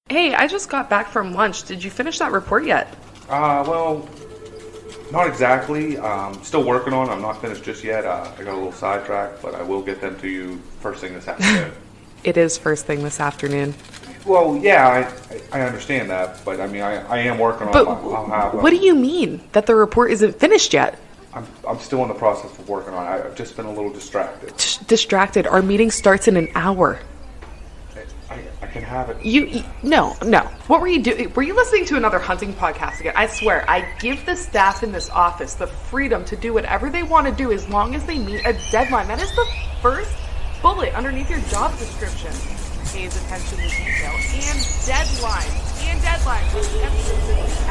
Hey, I just got back from lunch. Did you finish that report yet? Well, not exactly. Still working on it. I'm not finished just yet. I got a little sidetracked, but I will get them to you first thing this afternoon. It is first thing this afternoon. Well, yeah, I understand that, but I mean, I am working on But it. I'll have what do you mean that the report isn't finished yet? I'm still in the process of working on it. I've just been a little distracted. Distracted. Our meeting starts in an hour. I can have it. No. What were you doing? Were you listening to another hunting podcast again? I swear, I give the staff in this office the freedom to do whatever they want to do as long as they meet a deadline. That is the first bullet underneath your job description. Pays attention to detail and deadlines. And deadlines. With emphasis.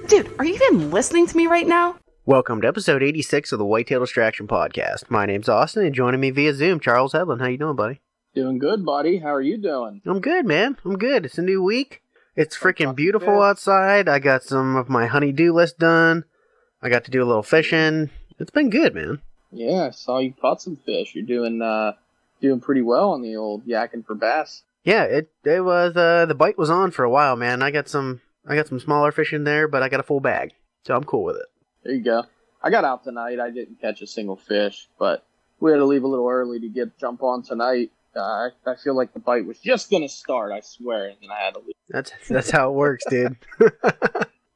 Dude, are you even listening to me right now? Welcome to episode 86 of the Whitetail Distraction Podcast. My name's Austin, and joining me via Zoom, Charles Hedlund. How you doing, buddy? Doing good, buddy. How are you doing? I'm good, man. I'm good. It's a new week. It's freaking beautiful outside. I got some of my honey-do list done. I got to do a little fishing. It's been good, man. Yeah, I saw you caught some fish. You're doing pretty well on the old yakking for bass. Yeah, it was the bite was on for a while, man. I got some smaller fish in there, but I got a full bag, so I'm cool with it. There you go. I got out tonight. I didn't catch a single fish, but we had to leave a little early to jump on tonight. I feel like the bite was just gonna start, I swear, and then I had to leave. That's how it works, dude.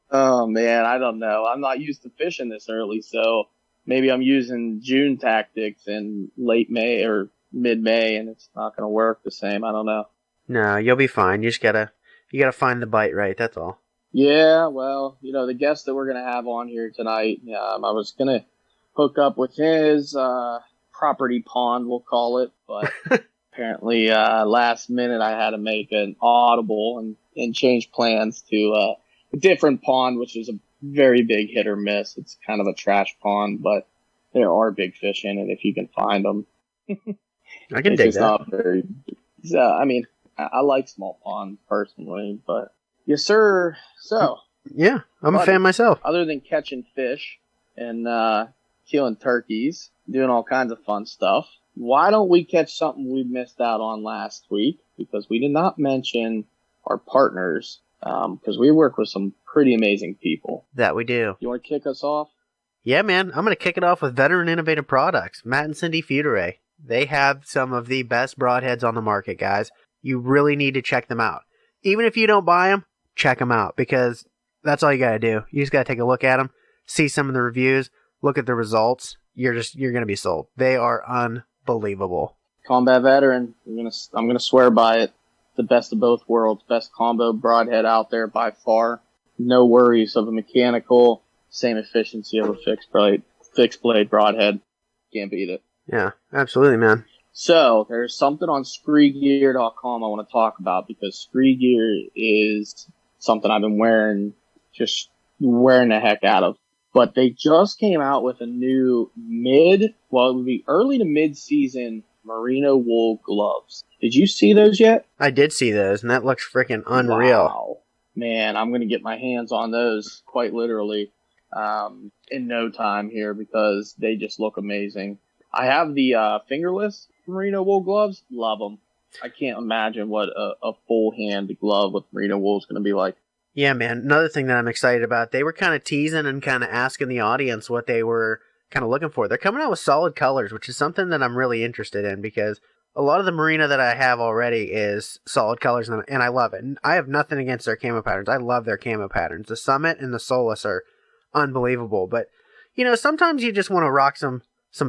Oh man, I don't know. I'm not used to fishing this early, so maybe I'm using June tactics in late May or mid-May, and it's not gonna work the same. I don't know. No, you'll be fine. You gotta find the bite right. That's all. Yeah, well, the guest that we're going to have on here tonight, I was going to hook up with his property pond, we'll call it, but apparently last minute I had to make an audible and change plans to a different pond, which is a very big hit or miss. It's kind of a trash pond, but there are big fish in it if you can find them. I can dig that. Not very, I like small ponds personally, but... Yes, sir. So, yeah, I'm a fan myself. Other than catching fish and killing turkeys, doing all kinds of fun stuff, why don't we catch something we missed out on last week? Because we did not mention our partners, because we work with some pretty amazing people. That we do. You want to kick us off? Yeah, man. I'm going to kick it off with Veteran Innovative Products, Matt and Cindy Feuderay. They have some of the best broadheads on the market, guys. You really need to check them out. Even if you don't buy them, check them out, because that's all you gotta do. You just gotta take a look at them, see some of the reviews, look at the results. You're gonna be sold. They are unbelievable. Combat Veteran. I'm gonna swear by it. The best of both worlds. Best combo broadhead out there by far. No worries of a mechanical. Same efficiency of a fixed blade broadhead. Can't beat it. Yeah, absolutely, man. So, there's something on SpreeGear.com I want to talk about, because SpreeGear is something I've been wearing the heck out of. But they just came out with a new it would be early to mid-season Merino wool gloves. Did you see those yet? I did see those, and that looks freaking unreal. Wow. Man, I'm going to get my hands on those, quite literally, in no time here, because they just look amazing. I have the fingerless Merino wool gloves. Love them. I can't imagine what a full hand glove with Merino wool is going to be like. Yeah, man. Another thing that I'm excited about, they were kind of teasing and kind of asking the audience what they were kind of looking for. They're coming out with solid colors, which is something that I'm really interested in, because a lot of the Merino that I have already is solid colors, and I love it. And I have nothing against their camo patterns. I love their camo patterns. The Summit and the Solus are unbelievable. But, sometimes you just want to rock some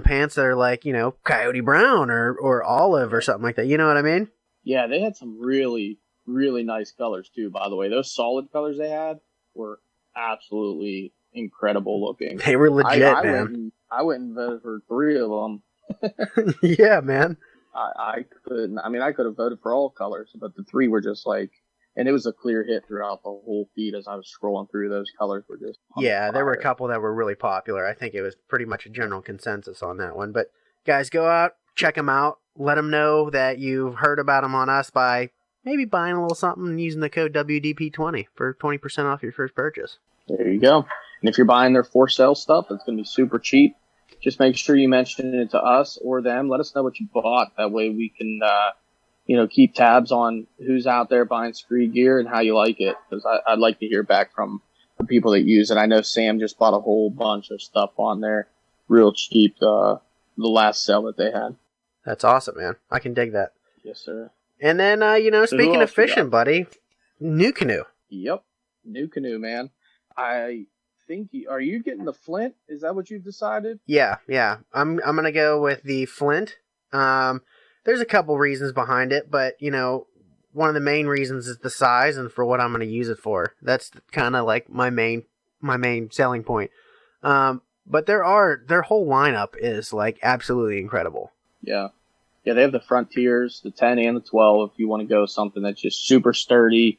pants that are like, coyote brown or olive or something like that. You know what I mean? Yeah, they had some really, really nice colors too, by the way. Those solid colors they had were absolutely incredible looking. They were legit, man. I went and voted for 3 of them. Yeah, man. I could have voted for all colors, but the 3 were just like, and it was a clear hit throughout the whole feed as I was scrolling through. Those colors were just there were a couple that were really popular. I think it was pretty much a general consensus on that one. But guys, go out, check them out. Let them know that you've heard about them on us by maybe buying a little something and using the code WDP20 for 20% off your first purchase. There you go. And if you're buying their for sale stuff, it's going to be super cheap. Just make sure you mention it to us or them. Let us know what you bought. That way we can, keep tabs on who's out there buying Scree gear and how you like it. Because I'd like to hear back from the people that use it. I know Sam just bought a whole bunch of stuff on there real cheap the last sale that they had. That's awesome, man. I can dig that. Yes, sir. And then, speaking of fishing, buddy, New Canoe. Yep. New Canoe, man. I think, are you getting the Flint? Is that what you've decided? Yeah. I'm going to go with the Flint. There's a couple reasons behind it, but, one of the main reasons is the size and for what I'm going to use it for. That's kind of like my main selling point. But their whole lineup is like absolutely incredible. Yeah. Yeah, they have the Frontiers, the 10 and the 12 if you want to go something that's just super sturdy,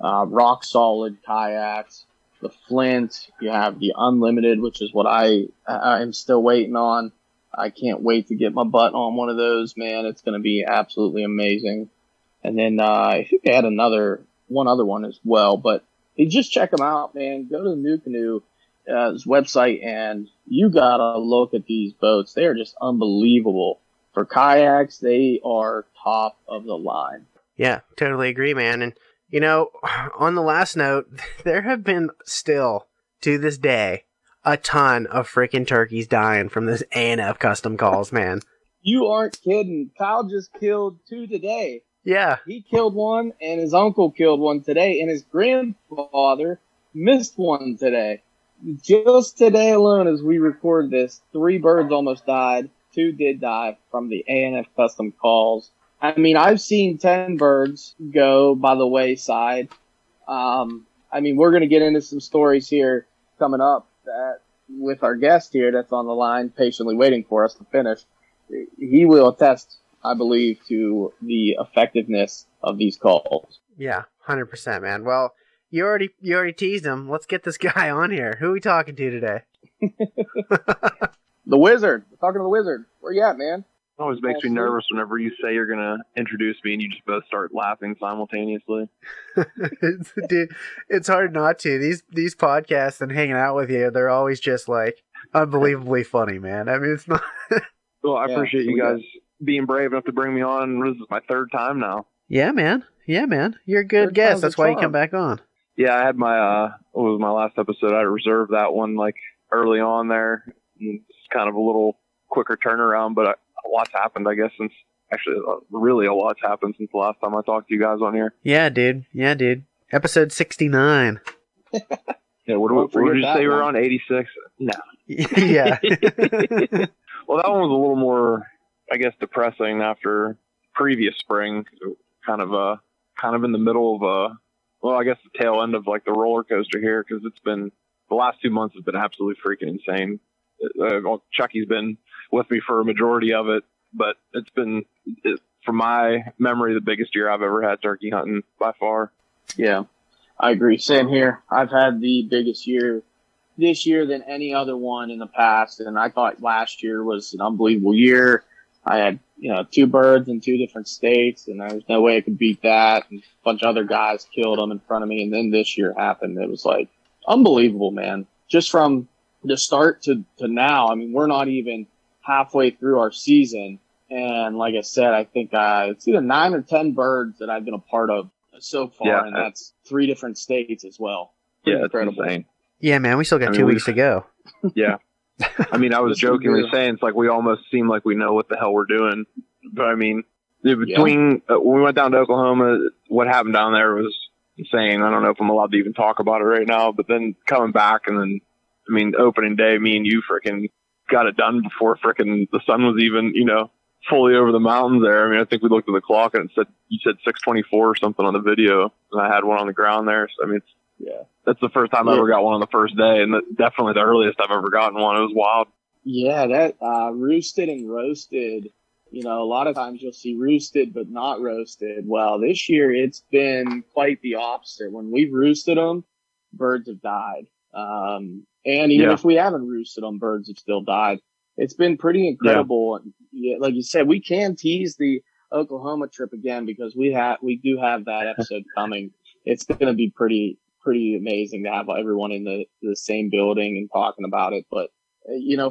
rock solid kayaks. The Flint, you have the Unlimited, which is what I am still waiting on. I can't wait to get my butt on one of those, man. It's going to be absolutely amazing. And then I think they had one other one as well. But just check them out, man. Go to the New Canoe website, and you got to look at these boats. They are just unbelievable. For kayaks, they are top of the line. Yeah, totally agree, man. And, on the last note, there have been still, to this day, a ton of freaking turkeys dying from this A&F custom calls, man. You aren't kidding. Kyle just killed 2 today. Yeah. He killed one, and his uncle killed one today, and his grandfather missed one today. Just today alone, as we record this, 3 birds almost died. 2 did die from the A&F custom calls. I mean, I've seen 10 birds go by the wayside. We're going to get into some stories here coming up that with our guest here that's on the line, patiently waiting for us to finish. He will attest, I believe, to the effectiveness of these calls. Yeah, 100%, man. Well, you already teased him. Let's get this guy on here. Who are we talking to today? The Wizard. We're talking to the Wizard. Where you at, man? It always makes me nervous whenever you say you're going to introduce me and you just both start laughing simultaneously. Dude, it's hard not to. These podcasts and hanging out with you, they're always just like unbelievably funny, man. I mean, it's not... Well, I appreciate you guys being brave enough to bring me on. This is my 3rd time now. Yeah, man. You're a good guest. That's why you come back on. Yeah, I had my, what was my last episode? I reserved that one like early on there. It's kind of a little quicker turnaround, but a lot's happened, I guess, since actually really a lot's happened since the last time I talked to you guys on here. Yeah, dude. Episode 69. Yeah, what did you say? We're on 86? No. Yeah. Well, that one was a little more, I guess, depressing after previous spring. Kind of in the middle of I guess the tail end of like the roller coaster here, because it's been the last 2 months has been absolutely freaking insane. Chucky's been with me for a majority of it, but it's been, from my memory, the biggest year I've ever had turkey hunting by far. Yeah, I agree. Same here. I've had the biggest year this year than any other one in the past, and I thought last year was an unbelievable year. I had 2 birds in 2 different states, and there was no way I could beat that. And a bunch of other guys killed them in front of me, and then this year happened. It was like unbelievable, man. Just from the start to now. I mean, we're not even halfway through our season, and like I said, I think it's either 9 or 10 birds that I've been a part of so far, and that's 3 different states as well. Yeah, it's insane. Yeah, man, we still got 2 weeks to go. Yeah. I mean, I was jokingly saying it's like we almost seem like we know what the hell we're doing. But I mean, when we went down to Oklahoma, what happened down there was insane. I don't know if I'm allowed to even talk about it right now, but then coming back and then, I mean, opening day, me and you freaking got it done before freaking the sun was even, fully over the mountains there. I mean, I think we looked at the clock and you said 6:24 or something on the video, and I had one on the ground there. So, I mean, that's the first time I ever got one on the first day, and definitely the earliest I've ever gotten one. It was wild. Yeah, that roosted and roasted. A lot of times you'll see roosted but not roasted. Well, this year it's been quite the opposite. When we've roosted them, birds have died. And even if we haven't roosted them, birds have still died. It's been pretty incredible. Yeah. Like you said, we can tease the Oklahoma trip again, because we do have that episode coming. It's going to be pretty amazing to have everyone in the same building and talking about it. But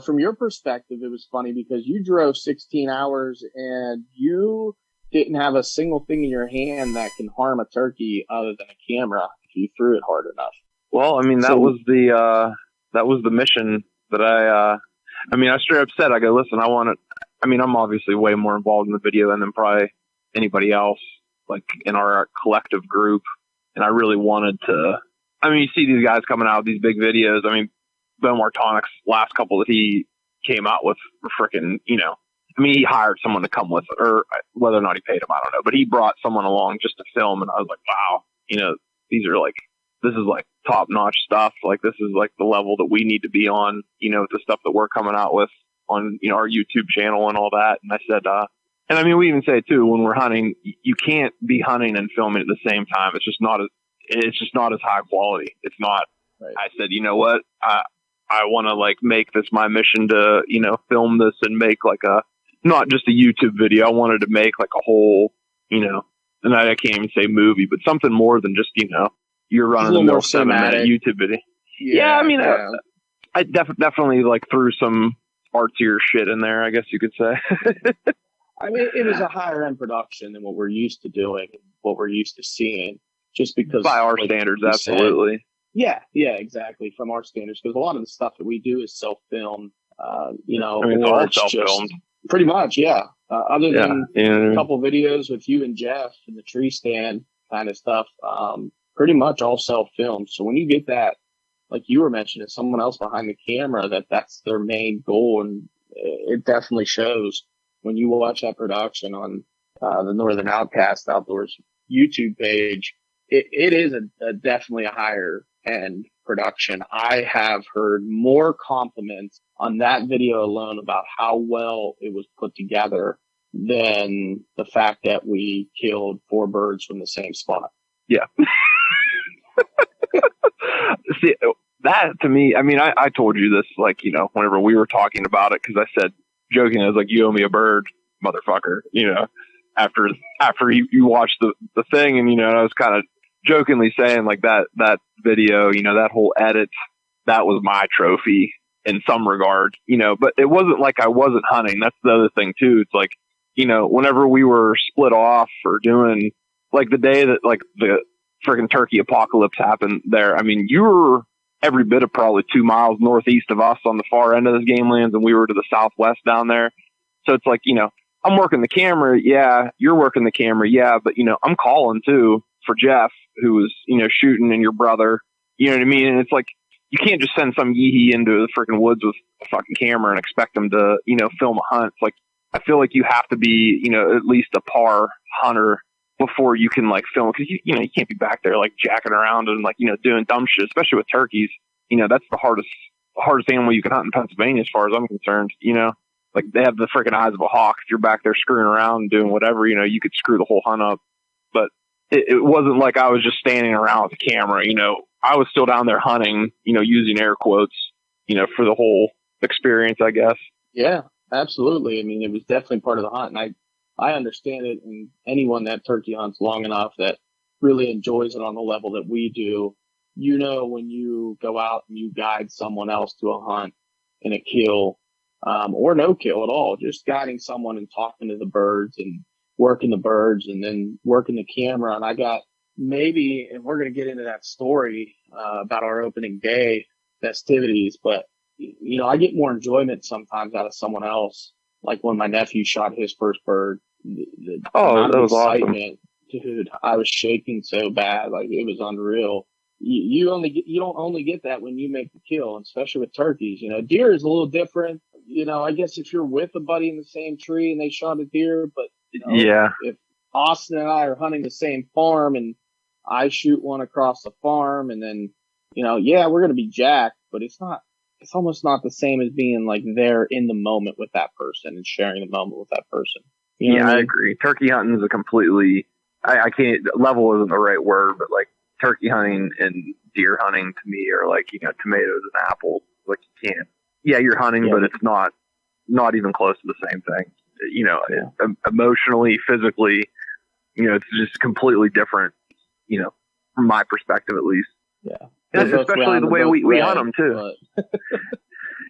from your perspective, it was funny because you drove 16 hours and you didn't have a single thing in your hand that can harm a turkey other than a camera if you threw it hard enough. Well, I mean, that was the mission that I straight up said, I go, listen, I'm obviously way more involved in the video than probably anybody else, like in our collective group. And I really wanted to, you see these guys coming out with these big videos. I mean, Ben Martonic's last couple that he came out with were freaking, he hired someone to come with, or whether or not he paid him, I don't know, but he brought someone along just to film. And I was like, wow, this is like top notch stuff. Like, this is like the level that we need to be on, the stuff that we're coming out with on, our YouTube channel and all that. And I said, we even say too, when we're hunting, you can't be hunting and filming at the same time. It's just not as high quality. It's not. Right. I said, you know what? I want to make this my mission to, film this and make not just a YouTube video. I wanted to make a whole, and I can't even say movie, but something more than just, you're running the middle 7-minute YouTube video. Yeah. I definitely threw some artsier shit in there, I guess you could say. It was a higher end production than what we're used to doing, what we're used to seeing, just because by our standards, absolutely. Yeah, exactly. From our standards, because a lot of the stuff that we do is self-filmed. It's all self-filmed. Pretty much, yeah. Other than a couple videos with you and Jeff and the tree stand kind of stuff, pretty much all self-filmed. So when you get that, like you were mentioning, someone else behind the camera, that's their main goal, and it definitely shows when you watch that production on the Northern Outcast Outdoors YouTube page. It is definitely a higher end production. I have heard more compliments on that video alone about how well it was put together than the fact that we killed 4 birds from the same spot. Yeah. See, that to me, I told you this, whenever we were talking about it, because I said, joking, I was like, you owe me a bird, motherfucker, after you watched the thing. And, I was kind of jokingly saying that video, that whole edit, that was my trophy in some regard, but it wasn't like I wasn't hunting. That's the other thing too. It's whenever we were split off or doing the day that the freaking turkey apocalypse happened there, you were every bit of probably 2 miles northeast of us on the far end of this game lands, and we were to the southwest down there. So it's I'm working the camera. Yeah. You're working the camera. Yeah. But, I'm calling too for Jeff, who was, shooting, and your brother, you know what I mean? And it's you can't just send some yee into the freaking woods with a fucking camera and expect them to, film a hunt. It's I feel like you have to be, at least a par hunter before you can film, because you can't be back there jacking around and doing dumb shit, especially with turkeys. That's the hardest animal you can hunt in Pennsylvania, as far as I'm concerned. They have the freaking eyes of a hawk. If you're back there screwing around and doing whatever, you could screw the whole hunt up. But it wasn't like I was just standing around with a camera. I was still down there hunting, using air quotes, for the whole experience, I guess. Yeah, absolutely. It was definitely part of the hunt, and I understand it, and anyone that turkey hunts long enough that really enjoys it on the level that we do, when you go out and you guide someone else to a hunt and a kill, or no kill at all, just guiding someone and talking to the birds and working the birds and then working the camera. And I got maybe, and we're going to get into that story about our opening day festivities, but I get more enjoyment sometimes out of someone else. Like when my nephew shot his first bird, the that was excitement, awesome. Dude, I was shaking so bad, it was unreal. You don't only get that when you make the kill, and especially with turkeys. Deer is a little different. I guess if you're with a buddy in the same tree and they shot a deer, but if Austin and I are hunting the same farm and I shoot one across the farm, and then we're gonna be jacked, but it's almost not the same as being there in the moment with that person and sharing the moment with that person. I agree. Turkey hunting is a completely, I can't, level isn't the right word, but turkey hunting and deer hunting to me are tomatoes and apples. You can't. Yeah, you're hunting, but it's not even close to the same thing. emotionally, physically, it's just completely different, from my perspective at least. Yeah. And especially the way we hunt them too.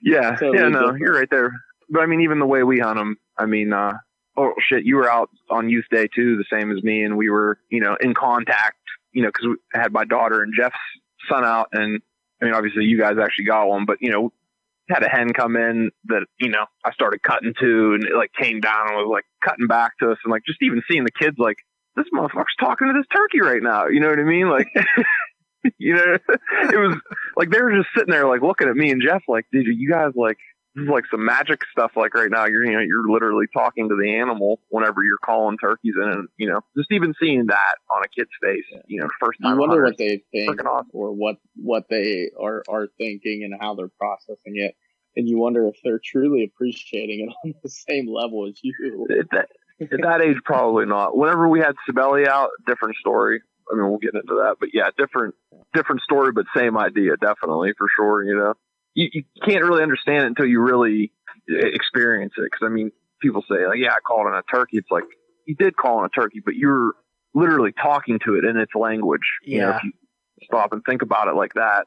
Yeah. Totally different. You're right there. But I mean, even the way we hunt them, I mean, oh shit, you were out on youth day too, the same as me. And we were, in contact, cause I had my daughter and Jeff's son out, and I mean, obviously you guys actually got one, but had a hen come in that, I started cutting to, and it like came down and was like cutting back to us. And like, just even seeing the kids, like, this motherfucker's talking to this turkey right now. You know what I mean? Like, it was like, they were just sitting there like looking at me and Jeff, like, dude, you guys like, this is like some magic stuff. Like right now, you're literally talking to the animal whenever you're calling turkeys, and just even seeing that on a kid's face, first time. I wonder what they think, awesome. Or what they are thinking and how they're processing it, and you wonder if they're truly appreciating it on the same level as you. At that age, probably not. Whenever we had Sibeli out, different story. I mean, we'll get into that, but yeah, different story, but same idea, definitely, for sure. You can't really understand it until you really experience it. Because I mean, people say like, "Yeah, I called on a turkey." It's like you did call on a turkey, but you're literally talking to it in its language. Yeah. If you stop and think about it like that,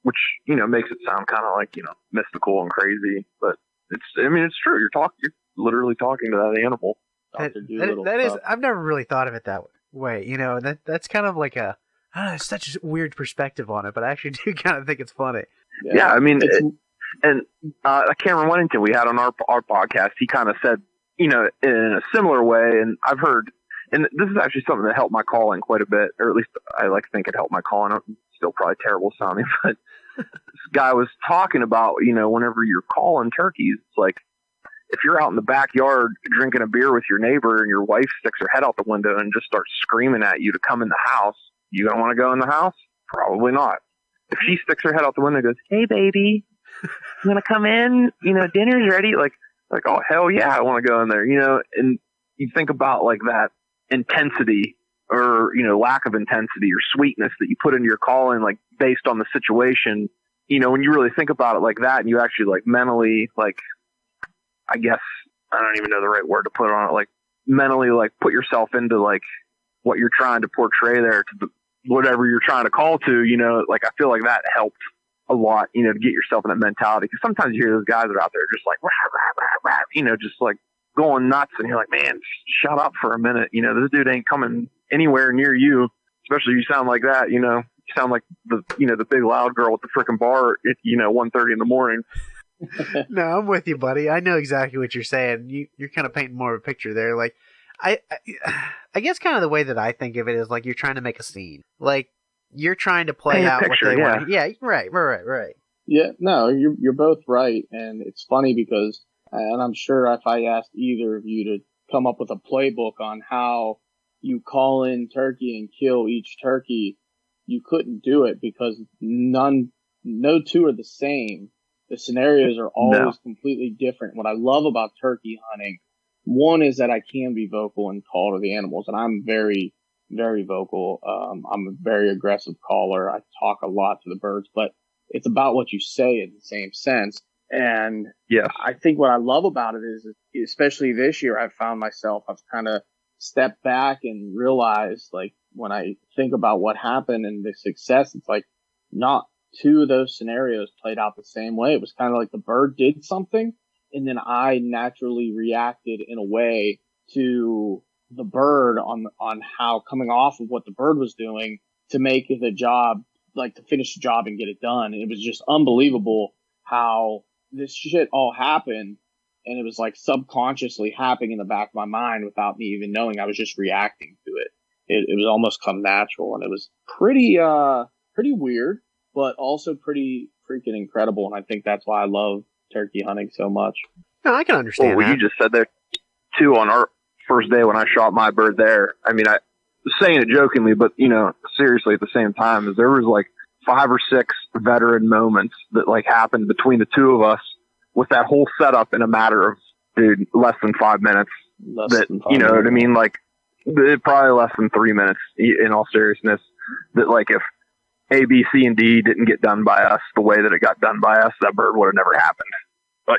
which makes it sound kind of like mystical and crazy, but it's true. You're literally talking to that animal. That is, I've never really thought of it that way. That's kind of like it's such a weird perspective on it, but I actually do kind of think it's funny. Yeah, I mean, Cameron Wennington we had on our podcast, he kind of said, in a similar way, and I've heard, and this is actually something that helped my calling quite a bit, or at least I like to think it helped my calling. I'm still probably terrible sounding, but this guy was talking about, whenever you're calling turkeys, it's like, if you're out in the backyard drinking a beer with your neighbor and your wife sticks her head out the window and just starts screaming at you to come in the house, you gonna want to go in the house? Probably not. If she sticks her head out the window and goes, "Hey baby, you want to come in? Dinner's ready." Like, oh hell yeah, I want to go in there. And you think about like that intensity or, lack of intensity or sweetness that you put into your calling, like based on the situation, when you really think about it like that, and you actually like mentally, like, I guess, I don't even know the right word to put on it, like mentally, like put yourself into like what you're trying to portray there to whatever you're trying to call to, like, I feel like that helped a lot, to get yourself in that mentality. Because sometimes you hear those guys that are out there just like, rah, rah, rah, rah, just like going nuts. And you're like, man, shut up for a minute. This dude ain't coming anywhere near you, especially if you sound like that, you sound like the big loud girl at the frickin' bar at, 1:30 in the morning. No, I'm with you, buddy. I know exactly what you're saying. You're kind of painting more of a picture there. Like, I guess kind of the way that I think of it is like you're trying to make a scene. Like, you're trying to play out picture, what they yeah. want. Yeah, right. Yeah, no, you're both right, and it's funny because, and I'm sure if I asked either of you to come up with a playbook on how you call in turkey and kill each turkey, you couldn't do it because no two are the same. The scenarios are always completely different. What I love about turkey hunting, one is that I can be vocal and call to the animals, and I'm very, very vocal. I'm a very aggressive caller. I talk a lot to the birds, but it's about what you say in the same sense. And yes. I think what I love about it is, especially this year, I've found myself, I've kind of stepped back and realized, like, when I think about what happened and the success, it's like not two of those scenarios played out the same way. It was kind of like the bird did something, and then I naturally reacted in a way to the bird on how, coming off of what the bird was doing, to make the job, like to finish the job and get it done. And it was just unbelievable how this shit all happened, and it was like subconsciously happening in the back of my mind without me even knowing. I was just reacting to it. It was almost come natural, and it was pretty weird, but also pretty freaking incredible. And I think that's why I love turkey hunting so much. No, I can understand that. You just said there too on our first day when I shot my bird there. I mean, I was saying it jokingly, but seriously at the same time, is there was like 5 or 6 veteran moments that like happened between the two of us with that whole setup in a matter of, dude, less than 5 minutes. What I mean? Like, probably less than 3 minutes in all seriousness, that like if A, B, C, and D didn't get done by us the way that it got done by us, that bird would have never happened. but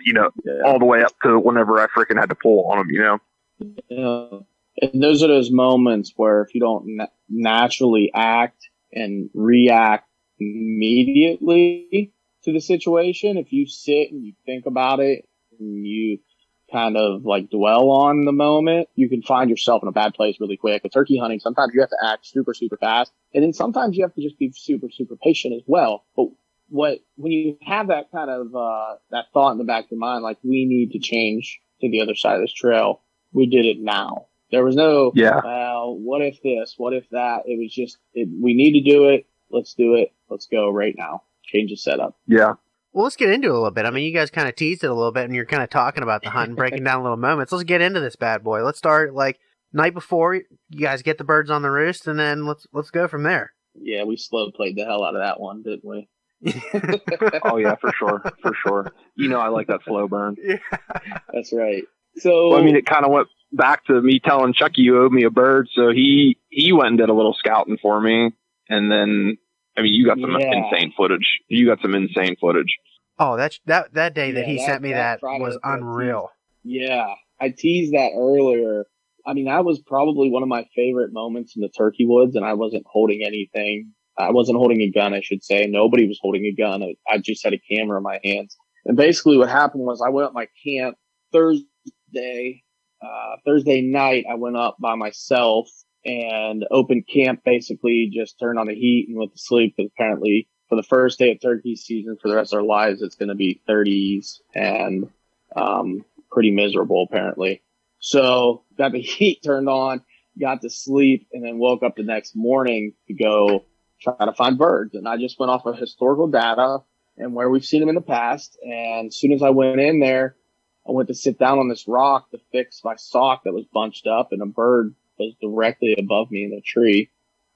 all the way up to whenever I freaking had to pull on them. And those are those moments where if you don't naturally act and react immediately to the situation, if you sit and you think about it and you kind of like dwell on the moment, you can find yourself in a bad place really quick. With turkey hunting, sometimes you have to act super, super fast. And then sometimes you have to just be super, super patient as well. But when you have that kind of, that thought in the back of your mind, like, we need to change to the other side of this trail, we did it now. There was no, well, what if this, what if that? It was just, we need to do it. Let's do it. Let's go right now. Change the setup. Yeah. Well, let's get into it a little bit. I mean, you guys kind of teased it a little bit, and you're kind of talking about the hunt and breaking down little moments. Let's get into this bad boy. Let's start, like, night before. You guys get the birds on the roost, and then let's go from there. Yeah, we slow played the hell out of that one, didn't we? Oh, yeah, for sure. For sure. I like that slow burn. Yeah. That's right. So, well, I mean, it kind of went back to me telling Chucky you owed me a bird, so he went and did a little scouting for me, and then, I mean, you got some insane footage. Oh, that day that he sent me that was unreal. Yeah, I teased that earlier. I mean, that was probably one of my favorite moments in the turkey woods, and I wasn't holding anything. I wasn't holding a gun, I should say. Nobody was holding a gun. I just had a camera in my hands. And basically what happened was I went up my camp Thursday night. I went up by myself and opened camp, basically just turned on the heat and went to sleep, because apparently for the first day of turkey season for the rest of our lives, it's going to be 30s and pretty miserable, apparently. So got the heat turned on, got to sleep, and then woke up the next morning to go try to find birds. And I just went off of historical data and where we've seen them in the past. And as soon as I went in there, I went to sit down on this rock to fix my sock that was bunched up, and a bird was directly above me in the tree,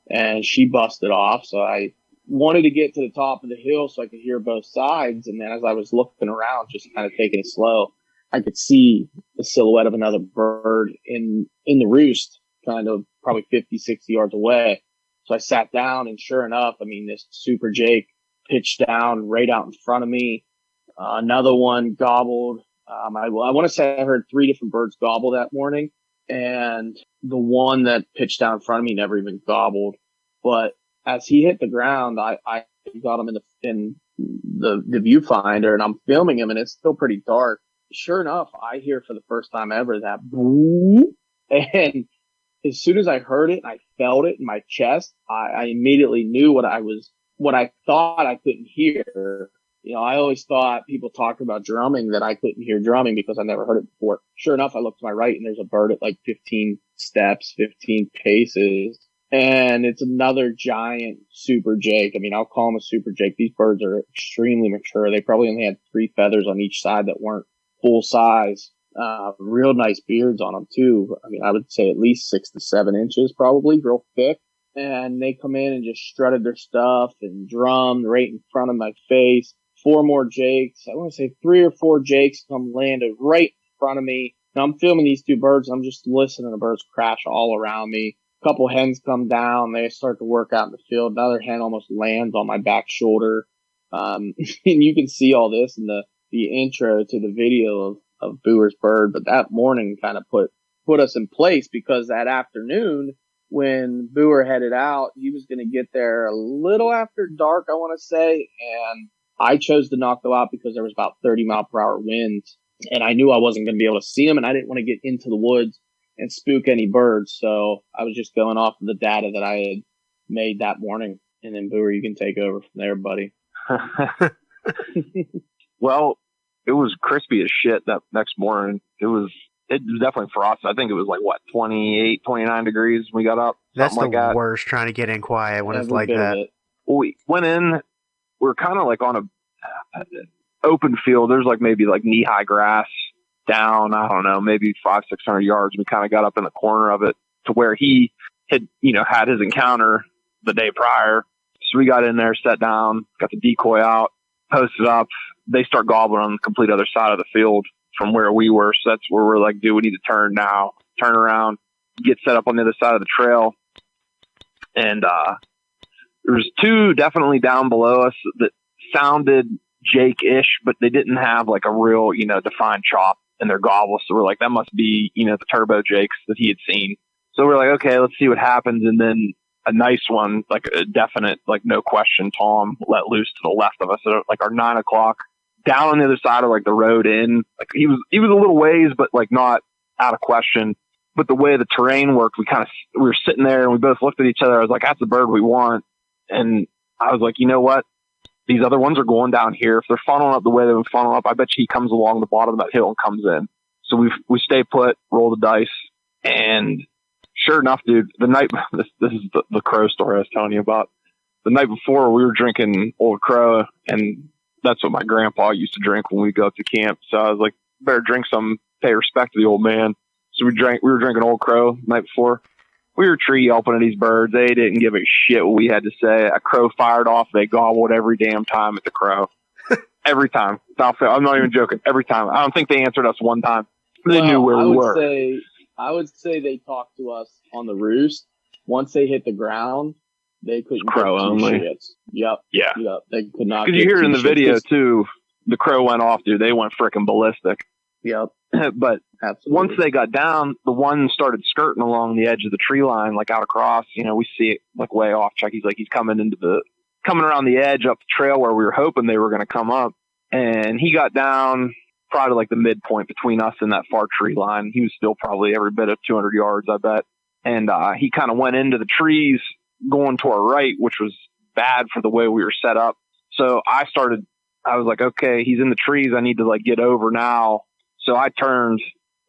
and she busted off. So I wanted to get to the top of the hill so I could hear both sides. And then as I was looking around, just kind of taking it slow, I could see the silhouette of another bird in the roost, kind of probably 50, 60 yards away. So I sat down, and sure enough, I mean, this Super Jake pitched down right out in front of me. Another one gobbled. I want to say I heard 3 different birds gobble that morning, and the one that pitched down in front of me never even gobbled. But as he hit the ground, I got him in the viewfinder, and I'm filming him, and it's still pretty dark. Sure enough, I hear for the first time ever that boo, and as soon as I heard it and I felt it in my chest, I immediately knew what I thought I couldn't hear. I always thought people talked about drumming, that I couldn't hear drumming because I never heard it before. Sure enough, I look to my right and there's a bird at like 15 steps, 15 paces. And it's another giant Super Jake. I mean, I'll call him a Super Jake. These birds are extremely mature. They probably only had 3 feathers on each side that weren't full size. Real nice beards on them too. I mean, I would say at least 6 to 7 inches, probably real thick. And they come in and just strutted their stuff and drummed right in front of my face. 4 more Jakes. I want to say 3 or 4 Jakes come landed right in front of me. Now I'm filming these 2 birds. I'm just listening to birds crash all around me. A couple hens come down. They start to work out in the field. Another hen almost lands on my back shoulder. And you can see all this in the intro to the video of Booher's bird. But that morning kind of put us in place, because that afternoon when Booher headed out, he was going to get there a little after dark, I want to say. And I chose to knock them out because there was about 30-mile-per-hour winds, and I knew I wasn't going to be able to see them, and I didn't want to get into the woods and spook any birds. So I was just going off of the data that I had made that morning. And then, Booher, you can take over from there, buddy. Well, it was crispy as shit that next morning. It was definitely frosty. I think it was like, 28, 29 degrees when we got up. That's the like worst, trying to get in quiet when it's like that. We went in. We were kind of like on a open field. There's like maybe like knee-high grass down, I don't know, maybe 500-600 yards. We kind of got up in the corner of it to where he had, had his encounter the day prior. So we got in there, sat down, got the decoy out, posted up. They start gobbling on the complete other side of the field from where we were. So that's where we're like, dude, we need to turn now, turn around, get set up on the other side of the trail. And, there was 2 definitely down below us that sounded Jake-ish, but they didn't have like a real, defined chop in their gobble. So we're like, that must be, the turbo Jakes that he had seen. So we're like, okay, let's see what happens. And then a nice one, like a definite, like no question, Tom let loose to the left of us at like our 9 o'clock down on the other side of like the road in. Like he was a little ways, but like not out of question. But the way the terrain worked, we were sitting there and we both looked at each other. I was like, that's the bird we want. And I was like, you know what? These other ones are going down here. If they're funneling up the way they've been funneling up, I bet you he comes along the bottom of that hill and comes in. So we stay put, roll the dice, and sure enough, dude, the night, this is the crow story I was telling you about. The night before, we were drinking Old Crow, and that's what my grandpa used to drink when we go up to camp. So I was like, better drink some, pay respect to the old man. So we were drinking Old Crow the night before. We were tree yelping at these birds. They didn't give a shit what we had to say. A crow fired off. They gobbled every damn time at the crow. Every time. I'm not even joking. Every time. I don't think they answered us one time. They knew where we were. I would say they talked to us on the roost. Once they hit the ground, they couldn't crow give only. two shits. Yep. Yeah. Yep. They could not. Because you hear it in the video too. The crow went off, dude. They went freaking ballistic. Yep. But absolutely. Once they got down, the one started skirting along the edge of the tree line, like out across. We see it like way off. Chucky's like he's coming around the edge up the trail where we were hoping they were going to come up. And he got down probably like the midpoint between us and that far tree line. He was still probably every bit of 200 yards, I bet. And he kind of went into the trees going to our right, which was bad for the way we were set up. So I was like, okay, he's in the trees. I need to like get over now. So I turned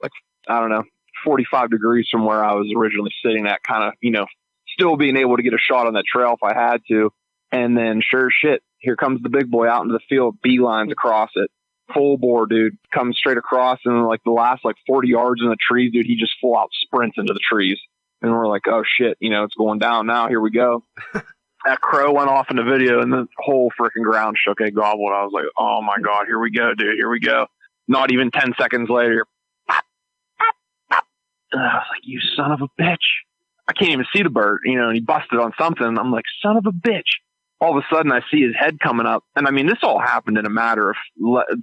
like, I don't know, 45 degrees from where I was originally sitting at, kind of, still being able to get a shot on that trail if I had to. And then sure shit, here comes the big boy out into the field, beelines across it. Full bore, dude, comes straight across, and like the last like 40 yards in the trees, dude, he just full out sprints into the trees. And we're like, oh shit, it's going down now. Here we go. That crow went off in the video, and the whole freaking ground shook. They gobbled. I was like, oh my God, here we go, dude. Here we go. Not even 10 seconds later. And I was like, you son of a bitch. I can't even see the bird, and he busted on something. I'm like, son of a bitch. All of a sudden, I see his head coming up. And I mean, this all happened in a matter of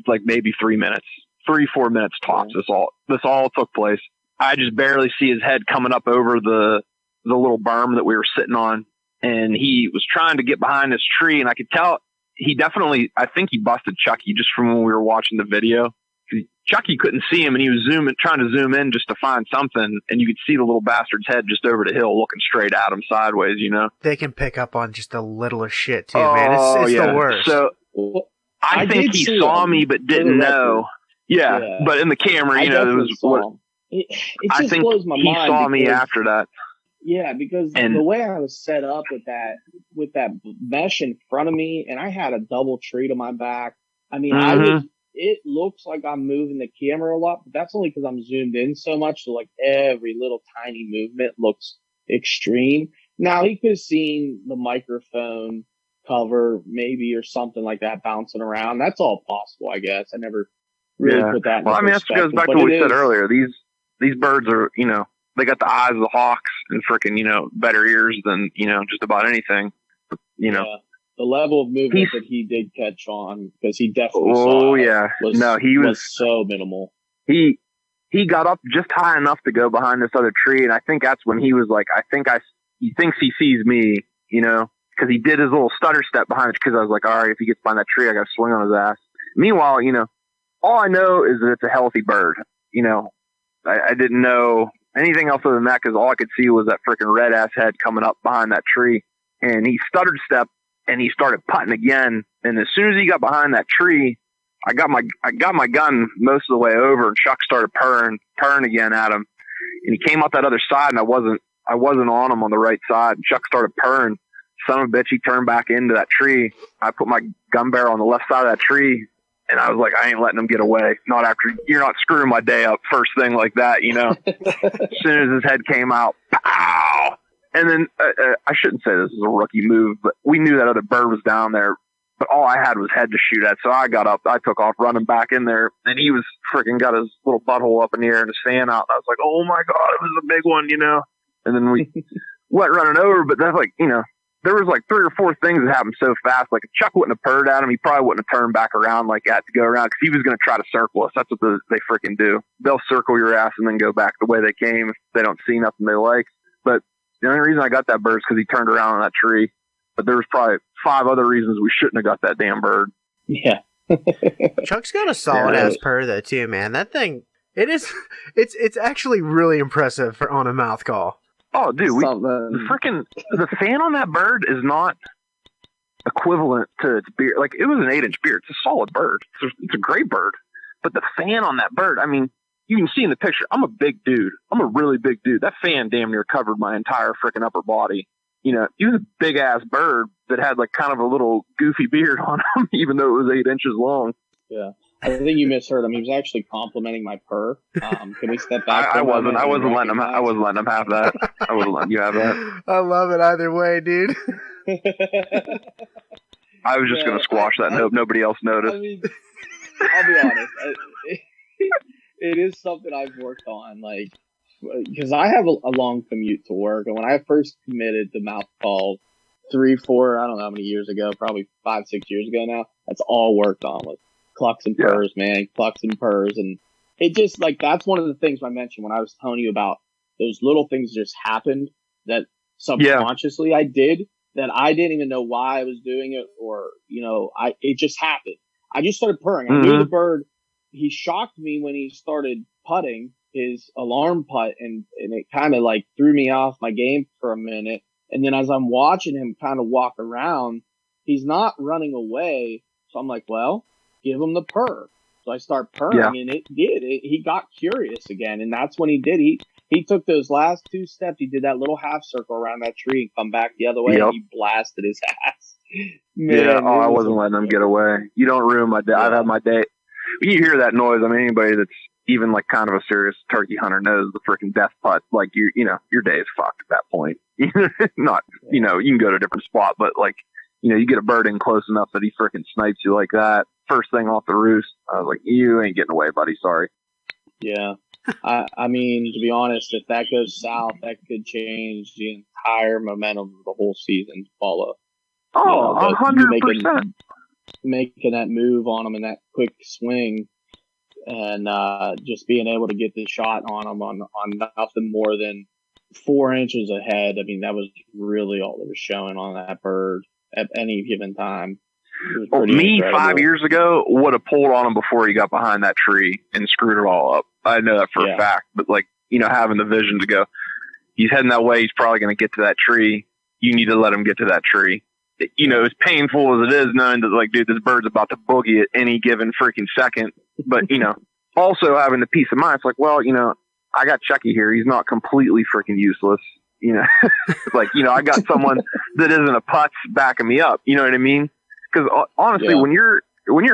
like maybe 3 minutes, 3-4 minutes tops. This all took place. I just barely see his head coming up over the little berm that we were sitting on. And he was trying to get behind this tree. And I could tell I think he busted Chucky just from when we were watching the video. Chucky couldn't see him, and he was trying to zoom in just to find something, and you could see the little bastard's head just over the hill looking straight at him sideways, They can pick up on just the littlest shit, too, man. It's the worst. So I think he saw me but didn't know. Yeah, but in the camera, there was what... It just blows my mind. He saw me after that. Yeah, because the way I was set up with that mesh in front of me, and I had a double tree to my back. I mean, it looks like I'm moving the camera a lot, but that's only because I'm zoomed in so much. So like every little tiny movement looks extreme. Now he could have seen the microphone cover maybe or something like that bouncing around. That's all possible, I guess. I never really put that in that goes back to what we said earlier. These birds are, they got the eyes of the hawks and freaking, better ears than, just about anything, Yeah. The level of movement that he did catch on, because he definitely saw was so minimal. He got up just high enough to go behind this other tree, and I think that's when he was like, he thinks he sees me, because he did his little stutter step behind it, because I was like, all right, if he gets behind that tree, I got to swing on his ass. Meanwhile, all I know is that it's a healthy bird. I didn't know anything else other than that, because all I could see was that freaking red ass head coming up behind that tree, and he stuttered step. And he started putting again. And as soon as he got behind that tree, I got my gun most of the way over, and Chuck started purring again at him. And he came out that other side, and I wasn't on him on the right side. And Chuck started purring. Son of a bitch, he turned back into that tree. I put my gun barrel on the left side of that tree, and I was like, I ain't letting him get away. Not after, you're not screwing my day up first thing like that, As soon as his head came out, pow! And then I shouldn't say this is a rookie move, but we knew that other bird was down there. But all I had was head to shoot at, so I got up. I took off running back in there, and he was freaking got his little butthole up in the air and his fan out. And I was like, "Oh my God, it was a big one," And then we went running over, but that's like, there was like 3 or 4 things that happened so fast. Like if Chuck wouldn't have purred at him, he probably wouldn't have turned back around like that to go around because he was going to try to circle us. That's what they freaking do. They'll circle your ass and then go back the way they came if they don't see nothing they like. But the only reason I got that bird is because he turned around on that tree. But there was probably 5 other reasons we shouldn't have got that damn bird. Yeah. Chuck's got a solid ass purr though too, man. That thing, it's actually really impressive on a mouth call. Oh, dude, the fan on that bird is not equivalent to its beard. Like, it was an 8-inch beard. It's a solid bird. It's a great bird. But the fan on that bird, I mean, you can see in the picture, I'm a big dude. I'm a really big dude. That fan damn near covered my entire freaking upper body. You know, he was a big ass bird that had like kind of a little goofy beard on him, even though it was 8 inches long. Yeah. I think you misheard him. He was actually complimenting my purr. Can we step back? I wasn't letting him have that. I wasn't letting you have that. I love it either way, dude. I was just going to squash that and hope nobody else noticed. I mean, I'll be honest. It is something I've worked on, like, because I have a long commute to work. And when I first committed to mouth calls 3, 4, I don't know how many years ago, probably 5, 6 years ago now, that's all worked on with clucks and purrs, man, clucks and purrs. And it just, like, that's one of the things I mentioned when I was telling you about those little things just happened that subconsciously I did, that I didn't even know why I was doing it, or, you know, it just happened. I just started purring. I knew the bird, he shocked me when he started putting his alarm putt, and it kind of like threw me off my game for a minute. And then as I'm watching him kind of walk around, he's not running away. So I'm like, well, give him the purr. So I start purring, and it did. He got curious again, and that's when he did. He took those last 2 steps. He did that little half circle around that tree and come back the other way, and he blasted his ass. Man, I wasn't letting him get away. You don't ruin my day. I've had my day. When you hear that noise, I mean, anybody that's even like kind of a serious turkey hunter knows the freaking death putt. Like, your day is fucked at that point. Not, you can go to a different spot, but like, you get a bird in close enough that he freaking snipes you like that. First thing off the roost, I was like, you ain't getting away, buddy. Sorry. Yeah. I mean, to be honest, if that goes south, that could change the entire momentum of the whole season to follow. Oh, 100%. Making that move on him in that quick swing, and just being able to get the shot on him on nothing more than 4 inches ahead. I mean, that was really all that was showing on that bird at any given time. Me incredible. 5 years ago would have pulled on him before he got behind that tree and screwed it all up. I know that for a fact, but like, having the vision to go, he's heading that way, he's probably going to get to that tree. You need to let him get to that tree. As painful as it is knowing that, like, dude, this bird's about to boogie at any given freaking second. But, also having the peace of mind, it's like, well, I got Chucky here. He's not completely freaking useless. Like, I got someone that isn't a putz backing me up. You know what I mean? Because honestly, when you're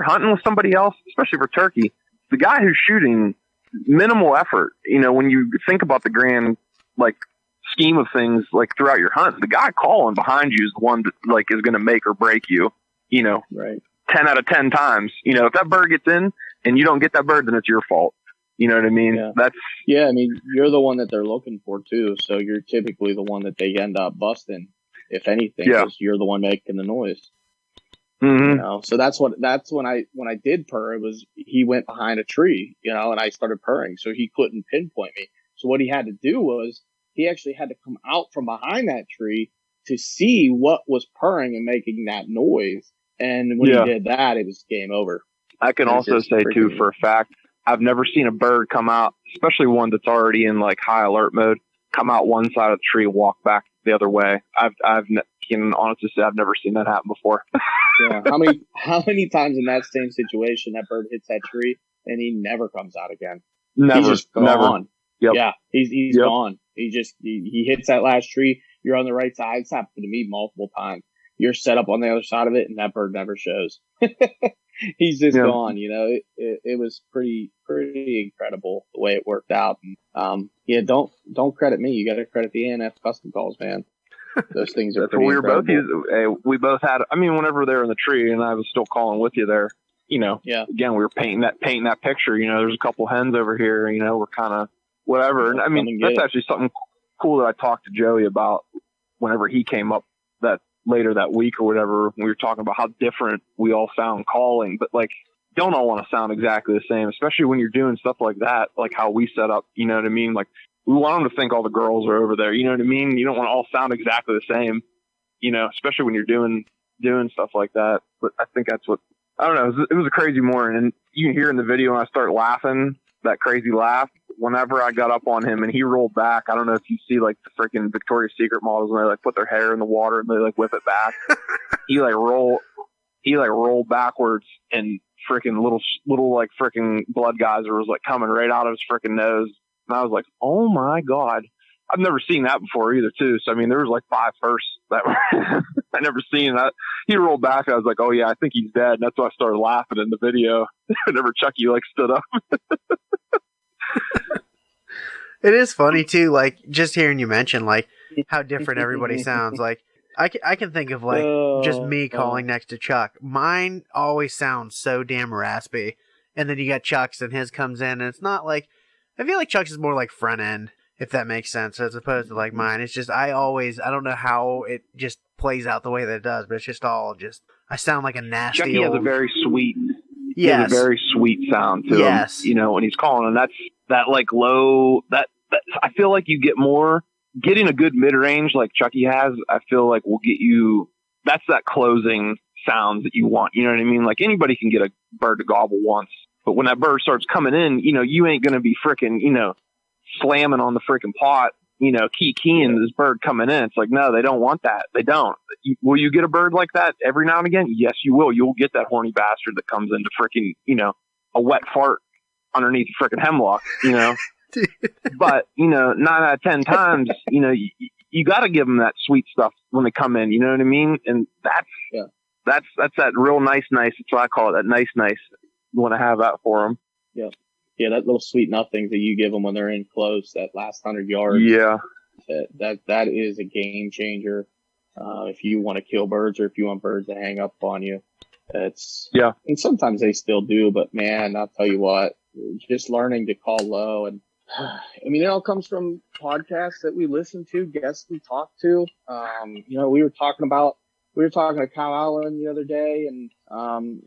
hunting with somebody else, especially for turkey, the guy who's shooting, minimal effort. When you think about the grand, like, scheme of things, like throughout your hunt, the guy calling behind you is the one that like is going to make or break you. Right. 10 out of 10 times. If that bird gets in and you don't get that bird, then it's your fault. You know what I mean? Yeah. I mean, you're the one that they're looking for too, so you're typically the one that they end up busting, if anything, because you're the one making the noise. Mm-hmm. So that's when I did purr, it was he went behind a tree, and I started purring, so he couldn't pinpoint me. So what he had to do was he actually had to come out from behind that tree to see what was purring and making that noise. And when he did that, it was game over. I can also say too, for a fact, I've never seen a bird come out, especially one that's already in like high alert mode, come out one side of the tree and walk back the other way. I can honestly say I've never seen that happen before. Yeah. How many times in that same situation that bird hits that tree and he never comes out again? Never. He's just gone. Never. Yep. Yeah. He's gone. He hits that last tree. You're on the right side. It's happened to me multiple times. You're set up on the other side of it, and that bird never shows. He's just gone. It was pretty incredible the way it worked out. And, don't credit me. You got to credit the ANF custom calls, man. Those things are pretty incredible. We both had. I mean, whenever they're in the tree, and I was still calling with you there. Again, we were painting that picture. There's a couple hens over here. We're kind of. Whatever. And I mean, that's actually something cool that I talked to Joey about whenever he came up that later that week or whatever, we were talking about how different we all sound calling, but like, don't all want to sound exactly the same, especially when you're doing stuff like that, like how we set up, you know what I mean? Like, we want them to think all the girls are over there, you know what I mean? You don't want to all sound exactly the same, you know, especially when you're doing stuff like that. But I think that's what, I don't know, it was a crazy morning. And you can hear in the video when I start laughing, that crazy laugh, whenever I got up on him and he rolled back. I don't know if you see like the freaking Victoria's Secret models when they like put their hair in the water and they like whip it back. he rolled backwards and freaking little like freaking blood geyser was like coming right out of his freaking nose. And I was like, oh my God. I've never seen that before either too. So, I mean, there was like 5 firsts that I never seen that. He rolled back. And I was like, oh yeah, I think he's dead. And that's why I started laughing in the video whenever Chucky like stood up. It is funny too, like just hearing you mention like how different everybody sounds. Like I can think of like just me calling next to Chuck. Mine always sounds so damn raspy, and then you got Chuck's and his comes in, and it's not like, I feel like Chuck's is more like front end, if that makes sense, as opposed to like mine. It's just I don't know how it just plays out the way that it does, but it's just I sound like a nasty Chucky old... has a very sweet, yes. He has a very sweet sound to him, you know, when he's calling, and that's that like low, that I feel like you get more, getting a good mid-range like Chucky has, I feel like will get you, that's that closing sound that you want, you know what I mean? Like anybody can get a bird to gobble once, but when that bird starts coming in, you know, you ain't going to be freaking, you know, slamming on the freaking pot, you know, keying this bird coming in. It's like, no, they don't want that. They don't. Will you get a bird like that every now and again? Yes, you will. You'll get that horny bastard that comes into freaking, you know, a wet fart underneath the freaking hemlock, you know? But, you know, 9 out of 10 times, you know, you got to give them that sweet stuff when they come in, you know what I mean? And that's that real nice. That's what I call it, that nice. You want to have that for them. Yeah. Yeah, that little sweet nothings that you give them when they're in close, that last 100 yards. Yeah. That is a game changer. If you want to kill birds or if you want birds to hang up on you. And sometimes they still do, but man, I'll tell you what, just learning to call low. And I mean, it all comes from podcasts that we listen to, guests we talk to. You know, we were talking to Kyle Allen the other day, and,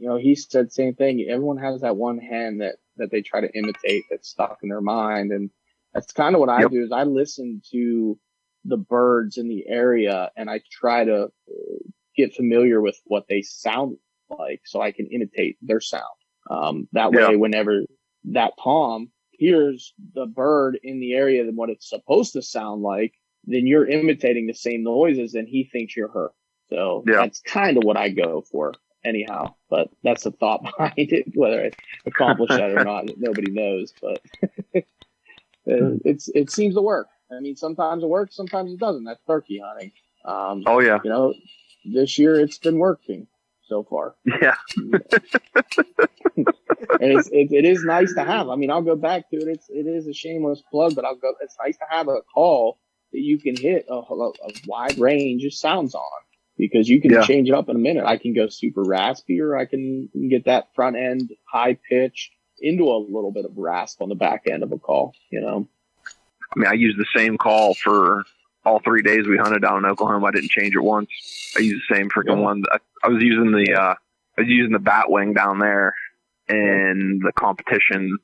you know, he said the same thing. Everyone has that one hen that they try to imitate that's stuck in their mind. And that's kind of what I do is I listen to the birds in the area and I try to get familiar with what they sound like so I can imitate their sound. That way, whenever that tom hears the bird in the area than what it's supposed to sound like, then you're imitating the same noises and he thinks you're her. So that's kind of what I go for anyhow, but that's the thought behind it. Whether I accomplish that or not, nobody knows, but it seems to work. I mean, sometimes it works, sometimes it doesn't. That's turkey hunting. You know, this year it's been working so far. Yeah. And it is nice to have. I mean, I'll go back to it. It is a shameless plug, but it's nice to have a call that you can hit a wide range of sounds on, because you can change it up in a minute. I can go super raspy, or I can get that front end high pitch into a little bit of rasp on the back end of a call, you know? I mean, I used the same call for all 3 days we hunted down in Oklahoma. I didn't change it once. I used the same freaking one. I was using the bat wing down there and the competition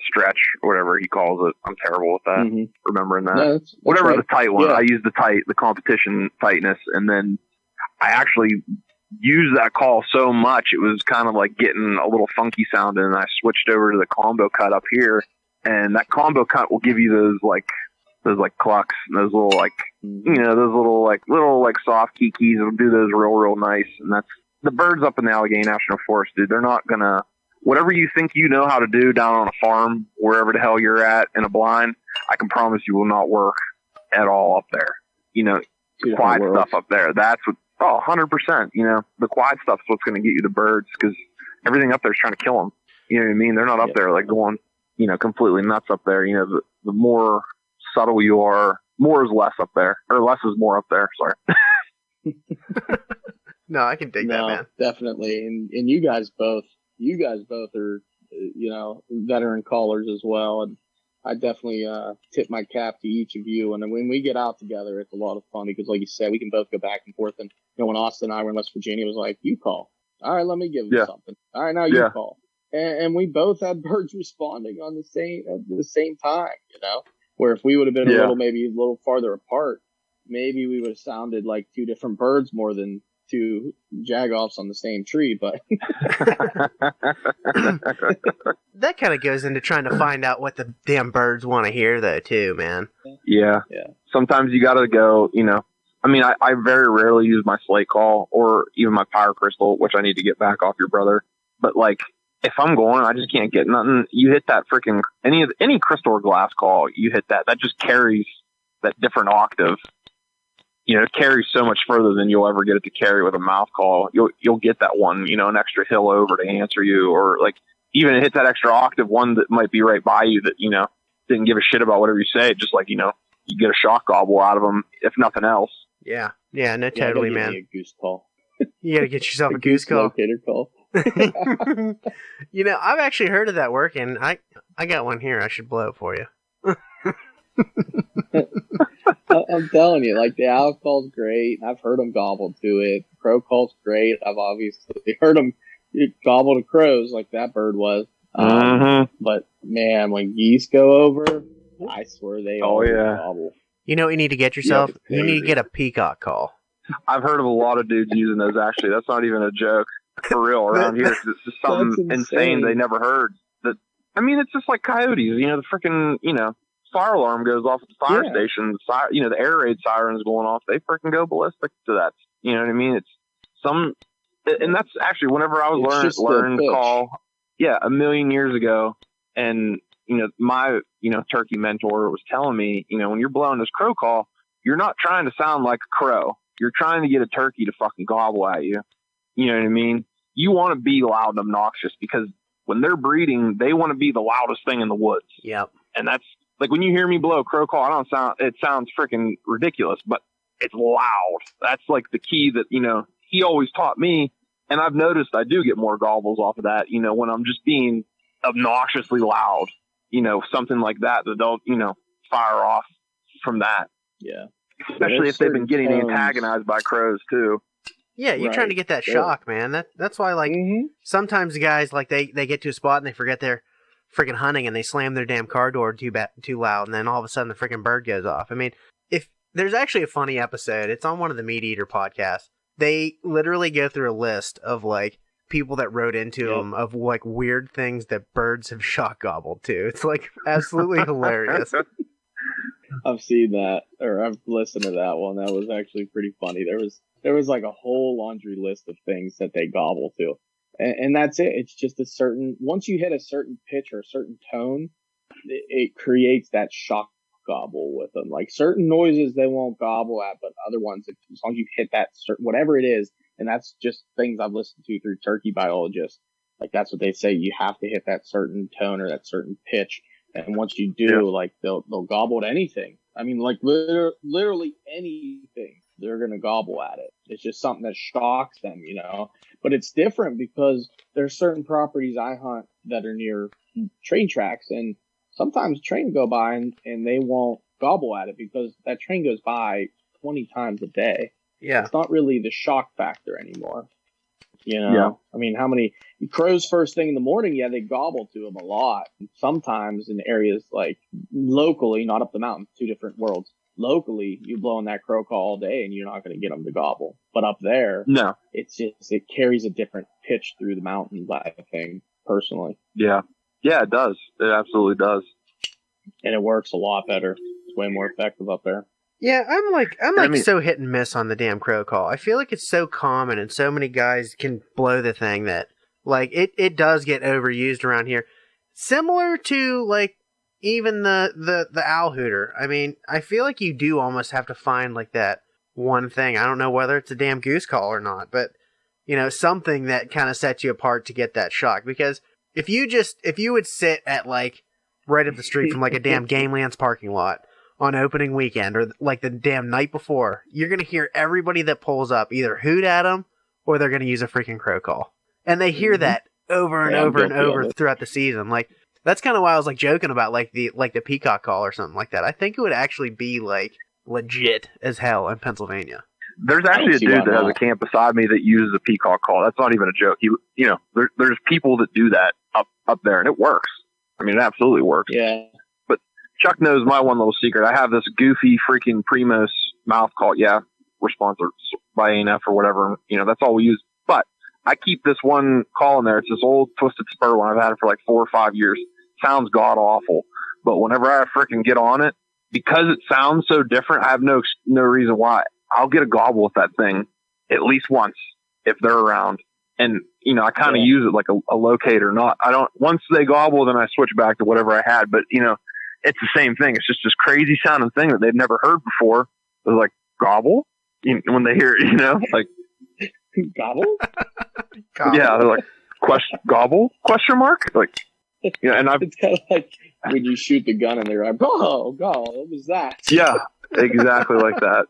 stretch, or whatever he calls it. I'm terrible with that. Remembering that. No, that's whatever right. The tight one. I used the competition tightness, and then I actually used that call so much it was kind of like getting a little funky sound, and I switched over to the combo cut up here, and that combo cut will give you those clucks, and those little those little soft keys. It'll do those real nice, and that's the birds up in the Allegheny National Forest, dude. They're not gonna, whatever you think you know how to do down on a farm, wherever the hell you're at in a blind, I can promise you will not work at all up there. You know, quiet stuff up there. That's what. 100%. You know, the quiet stuff is what's going to get you the birds, because everything up there is trying to kill them. You know what I mean? They're not up there like going, you know, completely nuts up there. You know, the more subtle you are, more is less up there, or less is more up there. Sorry. No, I can dig that, man. Definitely. And you guys both are, you know, veteran callers as well. And I definitely tip my cap to each of you. And then when we get out together, it's a lot of fun because, like you said, we can both go back and forth. And when Austin and I were in West Virginia, it was like, you call. All right, let me give you something. All right, now you call. And we both had birds responding on at the same time, where if we would have been maybe a little farther apart, maybe we would have sounded like two different birds more than two jagoffs on the same tree. But that kind of goes into trying to find out what the damn birds want to hear, though, too, man. Yeah. Sometimes you got to go, I mean, I very rarely use my slate call or even my power crystal, which I need to get back off your brother. But like, if I'm going, I just can't get nothing. You hit that freaking any crystal or glass call, you hit that just carries that different octave. It carries so much further than you'll ever get it to carry with a mouth call. You'll get that one, an extra hill over to answer you, or like even hit that extra octave one that might be right by you that didn't give a shit about whatever you say. Just like you get a shock gobble out of them, if nothing else. Yeah, no, totally, man. A goose call. You gotta get yourself a goose call. Locator call. I've actually heard of that working. I got one here. I should blow it for you. I'm telling you, like the owl call's great. I've heard them gobble to it. Crow call's great. I've obviously heard them gobble to crows like that bird was. But man, when geese go over, I swear they gobble. You know what you need to get yourself? You need to get a peacock call. I've heard of a lot of dudes using those, actually. That's not even a joke. For real, around here. It's just something insane they never heard. It's just like coyotes. The freaking, fire alarm goes off at the fire station. The air raid sirens going off. They freaking go ballistic to that. You know what I mean? And that's actually whenever I was learning to call, a million years ago. And, my, turkey mentor was telling me, when you're blowing this crow call, you're not trying to sound like a crow. You're trying to get a turkey to fucking gobble at you. You know what I mean? You want to be loud and obnoxious because when they're breeding, they want to be the loudest thing in the woods. Yep. And that's like when you hear me blow a crow call, it sounds freaking ridiculous, but it's loud. That's like the key that, he always taught me. And I've noticed I do get more gobbles off of that, when I'm just being obnoxiously loud, something like that they'll, fire off from that. Yeah. Especially if they've been getting antagonized by crows too. Yeah, you're trying to get that shock, man. That's why, like, sometimes the guys, like, they get to a spot and they forget they're freaking hunting and they slam their damn car door too loud, and then all of a sudden the freaking bird goes off. I mean, if there's actually a funny episode, it's on one of the Meat Eater podcasts. They literally go through a list of, like, people that wrote into them of, like, weird things that birds have shock gobbled to. It's, like, absolutely hilarious. I've seen that, or I've listened to that one. That was actually pretty funny. There was like a whole laundry list of things that they gobble to. And that's it. It's just once you hit a certain pitch or a certain tone, it creates that shock gobble with them. Like certain noises they won't gobble at, but other ones, as long as you hit that certain, whatever it is, and that's just things I've listened to through turkey biologists. Like that's what they say. You have to hit that certain tone or that certain pitch. And once you do, like they'll gobble at anything. I mean, like literally anything. They're going to gobble at it. It's just something that shocks them, But it's different because there's certain properties I hunt that are near train tracks, and sometimes trains go by and they won't gobble at it because that train goes by 20 times a day. Yeah. It's not really the shock factor anymore. I mean, how many crows first thing in the morning? Yeah, they gobble to them a lot. Sometimes in areas like locally, not up the mountain, two different worlds. Locally, you blow in that crow call all day and you're not going to get them to gobble. But up there, no, it carries a different pitch through the mountains, I think, personally. Yeah. Yeah, it does. It absolutely does. And it works a lot better. It's way more effective up there. Yeah, I'm so hit and miss on the damn crow call. I feel like it's so common and so many guys can blow the thing that, like, it does get overused around here. Similar to, like, even the owl hooter. I mean, I feel like you do almost have to find, like, that one thing. I don't know whether it's a damn goose call or not, but, something that kind of sets you apart to get that shock. Because if you would sit at, like, right up the street from, like, a damn Gamelands parking lot on opening weekend or, like, the damn night before, you're going to hear everybody that pulls up either hoot at them or they're going to use a freaking crow call. And they hear that over and over and over throughout the season. Like, That's kind of why I was like joking about like the peacock call or something like that. I think it would actually be like legit as hell in Pennsylvania. There's actually a dude that has a camp beside me that uses a peacock call. That's not even a joke. There's people that do that up there, and it works. I mean, it absolutely works. Yeah. But Chuck knows my one little secret. I have this goofy freaking Primos mouth call. Yeah, we're sponsored by ANF or whatever. That's all we use. But I keep this one call in there. It's this old Twisted Spur one. I've had it for like 4 or 5 years. Sounds god awful, but whenever I freaking get on it, because it sounds so different, I have no reason why. I'll get a gobble with that thing at least once if they're around, and I kind of use it like a locator. Once they gobble, then I switch back to whatever I had. But it's the same thing. It's just this crazy sounding thing that they've never heard before. They're like gobble when they hear it, like gobble. Yeah, they're like gobble ? Like. And it's kind of like when you shoot the gun and they're like, oh, God, what was that? Yeah, exactly like that,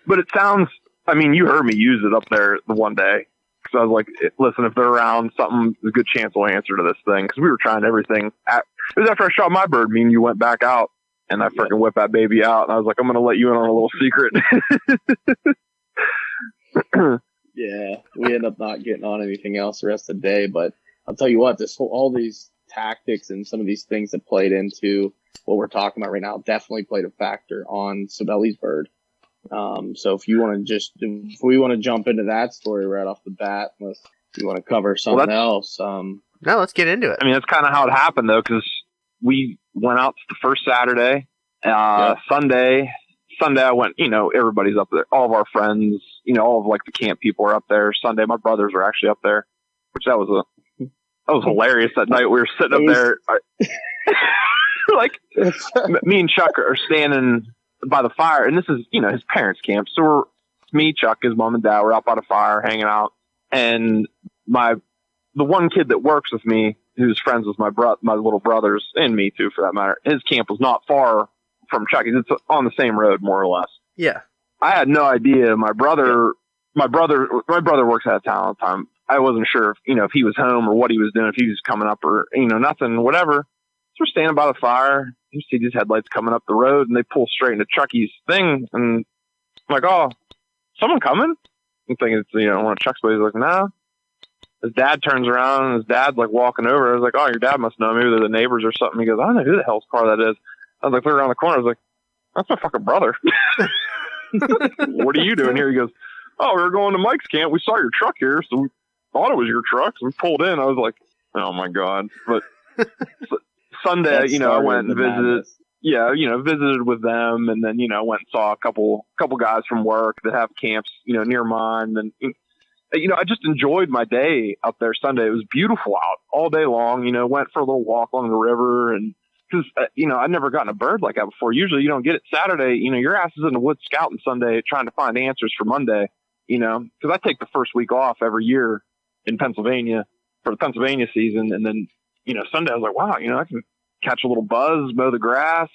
But it sounds, I mean, you heard me use it up there the one day. Because I was like, listen, if they're around, there's a good chance we'll answer to this thing. Because we were trying everything. It was after I shot my bird, me and you went back out. And I freaking whipped that baby out. And I was like, I'm going to let you in on a little secret. Yeah, we end up not getting on anything else the rest of the day. But I'll tell you what, all these tactics and some of these things that played into what we're talking about right now definitely played a factor on Sabelli's bird. So if we want to jump into that story right off the bat, unless you want to cover something else. No, let's get into it. I mean, that's kind of how it happened though, because we went out the first Saturday, Sunday I went, everybody's up there, all of our friends, all of like the camp people are up there. Sunday, my brothers were actually up there, which that was hilarious. That night we were sitting up there, like me and Chuck are standing by the fire, and this is his parents' camp. So we're me, Chuck, his mom and dad, we're out by the fire hanging out, and the one kid that works with me, who's friends with my little brothers and me too, for that matter. His camp was not far from Chucky's. It's on the same road, more or less. Yeah, I had no idea. My brother works out of town all the time. I wasn't sure if he was home or what he was doing, if he was coming up or, nothing, whatever. So we're standing by the fire. You see these headlights coming up the road and they pull straight into Chucky's thing. And I'm like, oh, someone coming? I'm thinking it's, one of Chuck's buddies. Like, no. His dad turns around and his dad's like walking over. I was like, oh, your dad must know. Maybe they're the neighbors or something. He goes, I don't know who the hell's car that is. I was like, look around the corner. I was like, that's my fucking brother. What are you doing here? He goes, oh, we were going to Mike's camp. We saw your truck here, so we thought it was your truck. So we pulled in. I was like, oh my God. But Sunday, I went and visited. Madness. Yeah, visited with them, and then, went and saw a couple guys from work that have camps, near mine. And, I just enjoyed my day up there Sunday. It was beautiful out all day long, went for a little walk along the river. And because, I'd never gotten a bird like that before. Usually you don't get it Saturday. Your ass is in the woods scouting Sunday trying to find answers for Monday, because I take the first week off every year in Pennsylvania for the Pennsylvania season. And then, Sunday I was like, wow, I can catch a little buzz, mow the grass,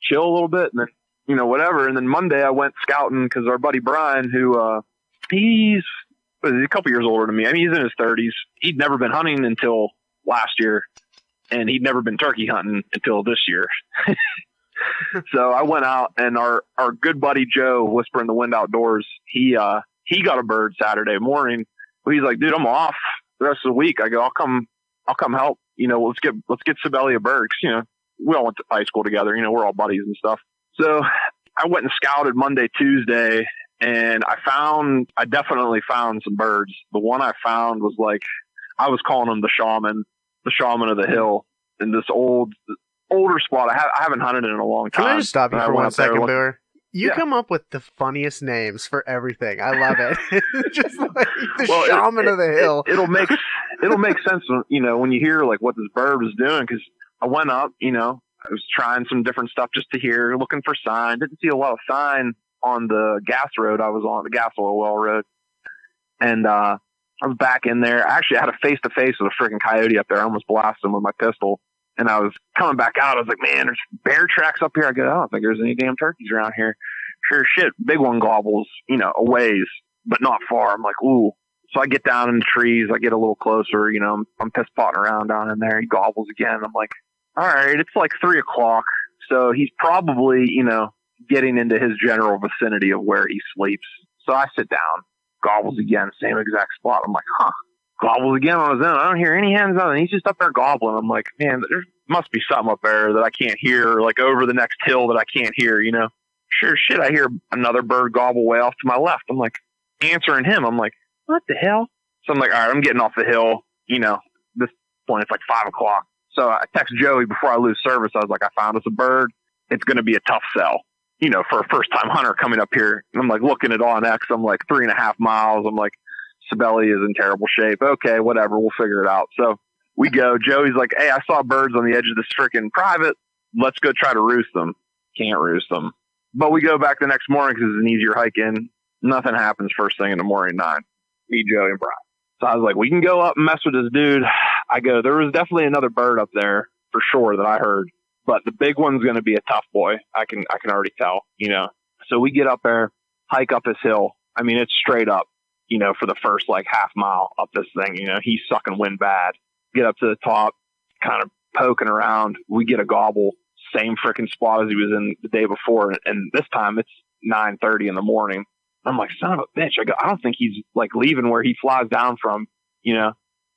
chill a little bit, and then, whatever. And then Monday I went scouting because our buddy Brian, who, he's a couple years older than me. I mean, he's in his 30s. He'd never been hunting until last year, and he'd never been turkey hunting until this year. So I went out, and our good buddy Joe, Whisper in the Wind Outdoors, he got a bird Saturday morning. He's like, dude, I'm off the rest of the week. I go, I'll come help. Let's get Sabelli a bird. 'Cause, we all went to high school together. We're all buddies and stuff. So I went and scouted Monday, Tuesday, and I definitely found some birds. The one I found was like, I was calling him the Shaman of the hill, in this older spot. I haven't hunted in a long time. Can I just stop you for 1 second, Booher? You come up with the funniest names for everything. I love it. Just like the Shaman of the hill. It'll make sense, when you hear like what this bird was doing. Because I went up, I was trying some different stuff just to hear, looking for sign. Didn't see a lot of sign on the gas road I was on, the gas oil well road. And I was back in there. I actually had a face-to-face with a freaking coyote up there. I almost blasted him with my pistol. And I was coming back out. I was like, man, there's bear tracks up here. I go, I don't think there's any damn turkeys around here. Sure shit, big one gobbles, a ways, but not far. I'm like, ooh. So I get down in the trees. I get a little closer. You know, I'm piss potting around down in there. He gobbles again. I'm like, all right, it's like 3 o'clock. So he's probably, you know, getting into his general vicinity of where he sleeps. So I sit down, gobbles again, same exact spot. I'm like, gobbles again on his own. I don't hear any hens on it. He's just up there gobbling. I'm like, man, there must be something up there that I can't hear, like over the next hill that I can't hear, you know? Sure shit, I hear another bird gobble way off to my left. I'm like, answering him. I'm like, what the hell? So I'm like, all right, I'm getting off the hill. You know, this point it's like 5 o'clock. So I text Joey before I lose service. I was like, I found us a bird. It's going to be a tough sell, you know, for a first-time hunter coming up here. And I'm like looking at on X. I'm like 3.5 miles. I'm like, Sibeli is in terrible shape. Okay, whatever. We'll figure it out. So we go. Joey's like, hey, I saw birds on the edge of this freaking private. Let's go try to roost them. Can't roost them. But we go back the next morning because it's an easier hike in. Nothing happens first thing in the morning, 9. Me, Joey, and Brian. So I was like, we can go up and mess with this dude. I go, there was definitely another bird up there for sure that I heard. But the big one's going to be a tough boy. I can already tell, you know. So we get up there, hike up this hill. I mean, it's straight up, you know, for the first like half mile up this thing. You know, he's sucking wind bad. Get up to the top, kind of poking around. We get a gobble, same freaking spot as he was in the day before. And this time it's 9:30 in the morning. I'm like, son of a bitch. I don't think he's like leaving where he flies down from, you know.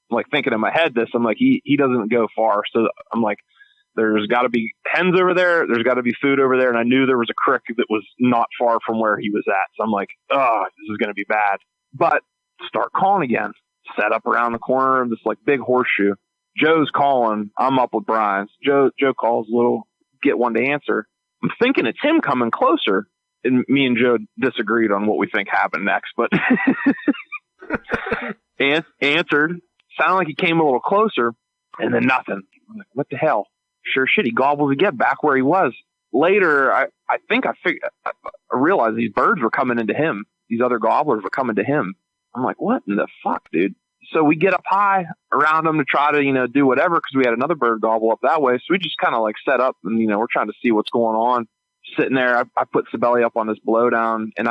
I'm like thinking in my head this. I'm like, he doesn't go far. So I'm like, there's got to be hens over there. There's got to be food over there. And I knew there was a creek that was not far from where he was at. So I'm like, oh, this is going to be bad. But start calling again. Set up around the corner of this like big horseshoe. Joe's calling. I'm up with Brian's. Joe calls little, get one to answer. I'm thinking it's him coming closer. And me and Joe disagreed on what we think happened next, but answered. Sounded like he came a little closer, and then nothing. I'm like, what the hell? Sure shit, he gobbles again back where he was. Later, I realized these birds were coming into him. These other gobblers were coming to him. I'm like, what in the fuck, dude? So we get up high around him to try to, you know, do whatever, because we had another bird gobble up that way. So we just kind of like set up and, you know, we're trying to see what's going on. Sitting there, I put Sibeli up on this blowdown, and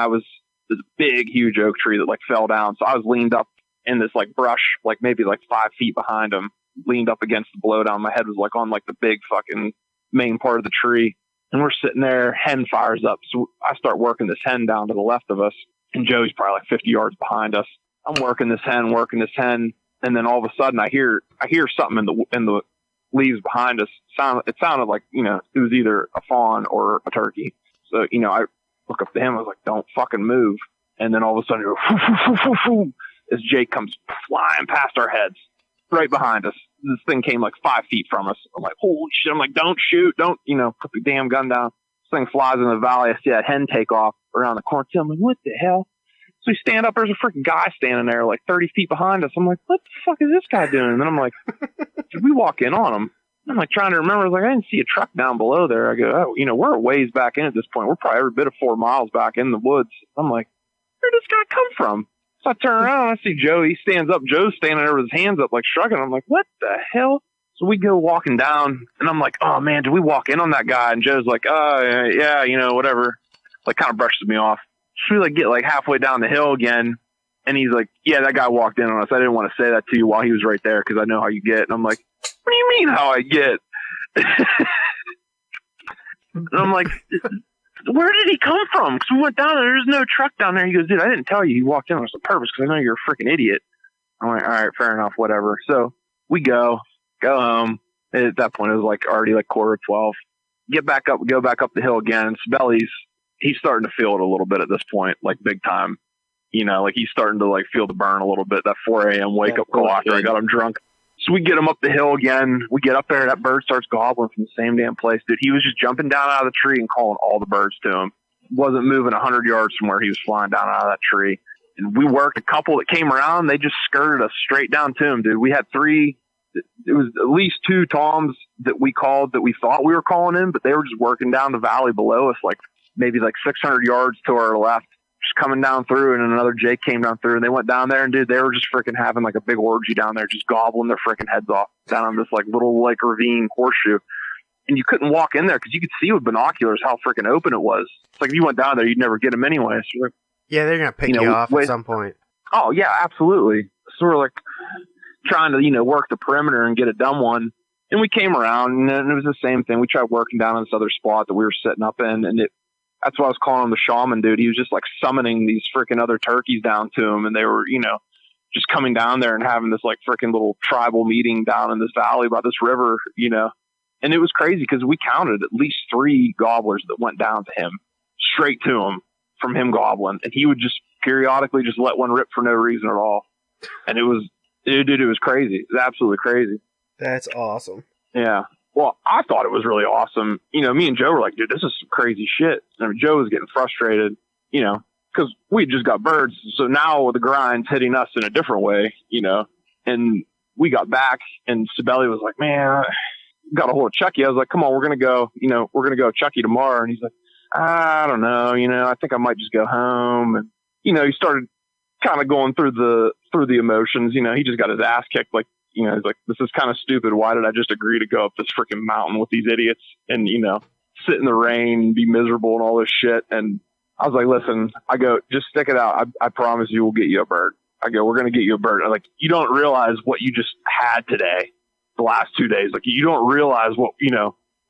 this big, huge oak tree that like fell down. So I was leaned up in this like brush, like maybe like 5 feet behind him, leaned up against the blowdown. My head was like on like the big fucking main part of the tree. And we're sitting there, hen fires up. So I start working this hen down to the left of us, and Joey's probably like 50 yards behind us. I'm working this hen, and then all of a sudden I hear something in the leaves behind us. It sounded like, you know, it was either a fawn or a turkey. So, you know, I look up to him. I was like, don't fucking move. And then all of a sudden, as Jake comes flying past our heads, right behind us. This thing came like 5 feet from us. I'm like, holy shit. I'm like, don't shoot. Don't, you know, put the damn gun down. This thing flies in the valley. I see that hen take off around the corner. I'm like, what the hell? So we stand up. There's a freaking guy standing there like 30 feet behind us. I'm like, what the fuck is this guy doing? And then I'm like, did we walk in on him? I'm like trying to remember. I was like, I didn't see a truck down below there. I go, oh, you know, we're a ways back in at this point. We're probably every bit of 4 miles back in the woods. I'm like, where'd this guy come from? So I turn around and I see Joe. He stands up. Joe's standing there with his hands up like shrugging. I'm like, what the hell? So we go walking down, and I'm like, oh, man, did we walk in on that guy? And Joe's like, oh, yeah, you know, whatever. Like, kind of brushes me off. So we, like, get, like, halfway down the hill again, and he's like, yeah, that guy walked in on us. I didn't want to say that to you while he was right there because I know how you get. And I'm like, what do you mean how I get? And I'm like, where did he come from? Because we went down there. There's no truck down there. He goes, dude, I didn't tell you he walked in on us on purpose because I know you're a freaking idiot. I'm like, all right, fair enough, whatever. So we go home. At that point, it was like already like 11:45. Go back up the hill again. And Sibeli's, he's starting to feel it a little bit at this point, like big time. You know, like he's starting to like feel the burn a little bit. That 4 a.m. wake up call after I got him drunk. So we get him up the hill again. We get up there. That bird starts gobbling from the same damn place. Dude, he was just jumping down out of the tree and calling all the birds to him. Wasn't moving 100 yards from where he was flying down out of that tree. And we worked a couple that came around. They just skirted us straight down to him, dude. We had 3. It was at least 2 toms that we called that we thought we were calling in, but they were just working down the valley below us, like maybe like 600 yards to our left, just coming down through. And another Jake came down through, and they went down there, and dude, they were just freaking having like a big orgy down there, just gobbling their freaking heads off down on this like little like ravine horseshoe. And you couldn't walk in there because you could see with binoculars how freaking open it was. It's like if you went down there, you'd never get them anyway. So like, yeah, they're gonna pick you off at some point. Oh yeah, absolutely. So we're like trying to, work the perimeter and get a dumb one. And we came around and it was the same thing. We tried working down in this other spot that we were sitting up in, and that's why I was calling him the Shaman, dude. He was just like summoning these freaking other turkeys down to him, and they were, just coming down there and having this like freaking little tribal meeting down in this valley by this river, And it was crazy because we counted at least 3 gobblers that went down to him, straight to him from him gobbling, and he would just periodically just let one rip for no reason at all. And it was crazy. It was absolutely crazy. That's awesome. Yeah. Well, I thought it was really awesome. Me and Joe were like, dude, this is some crazy shit. I mean, Joe was getting frustrated, because we just got birds. So now the grind's hitting us in a different way, and we got back and Sibeli was like, man, I got a hold of Chucky. I was like, come on, we're going to go Chucky tomorrow. And he's like, I don't know, I think I might just go home. And, he started kind of going through the emotions. He just got his ass kicked. Like, he's like, this is kind of stupid. Why did I just agree to go up this freaking mountain with these idiots and, sit in the rain and be miserable and all this shit? And I was like, listen, I go, just stick it out. I promise you we'll get you a bird. I go, we're going to get you a bird. I'm like, you don't realize what you just had today, the last 2 days. Like, you don't realize what,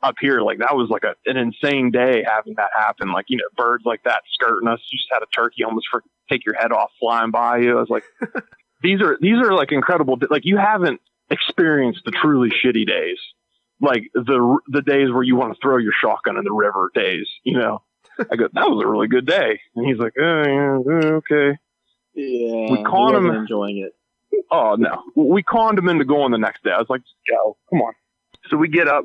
up here, like that was like an insane day having that happen. Like, birds like that skirting us. You just had a turkey almost take your head off flying by you. I was like, these are like incredible. Like, you haven't experienced the truly shitty days, like the days where you want to throw your shotgun in the river days. I go, that was a really good day. And he's like, oh, yeah, okay. Yeah, we conned him enjoying it. Oh no, we conned him into going the next day. I was like, Joe, come on. So we get up,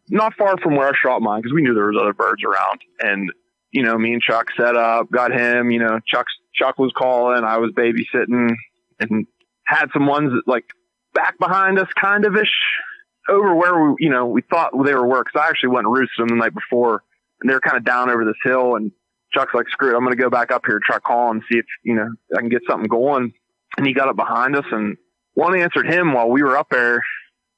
not far from where I shot mine, because we knew there was other birds around. And me and Chuck set up, got him. Chuck was calling, I was babysitting, and had some ones that like back behind us, kind of ish, over where we thought they were. Because I actually went and roosted them the night before, and they were kind of down over this hill. And Chuck's like, screw it, I'm going to go back up here and try calling and see if I can get something going. And he got up behind us, and one answered him while we were up there.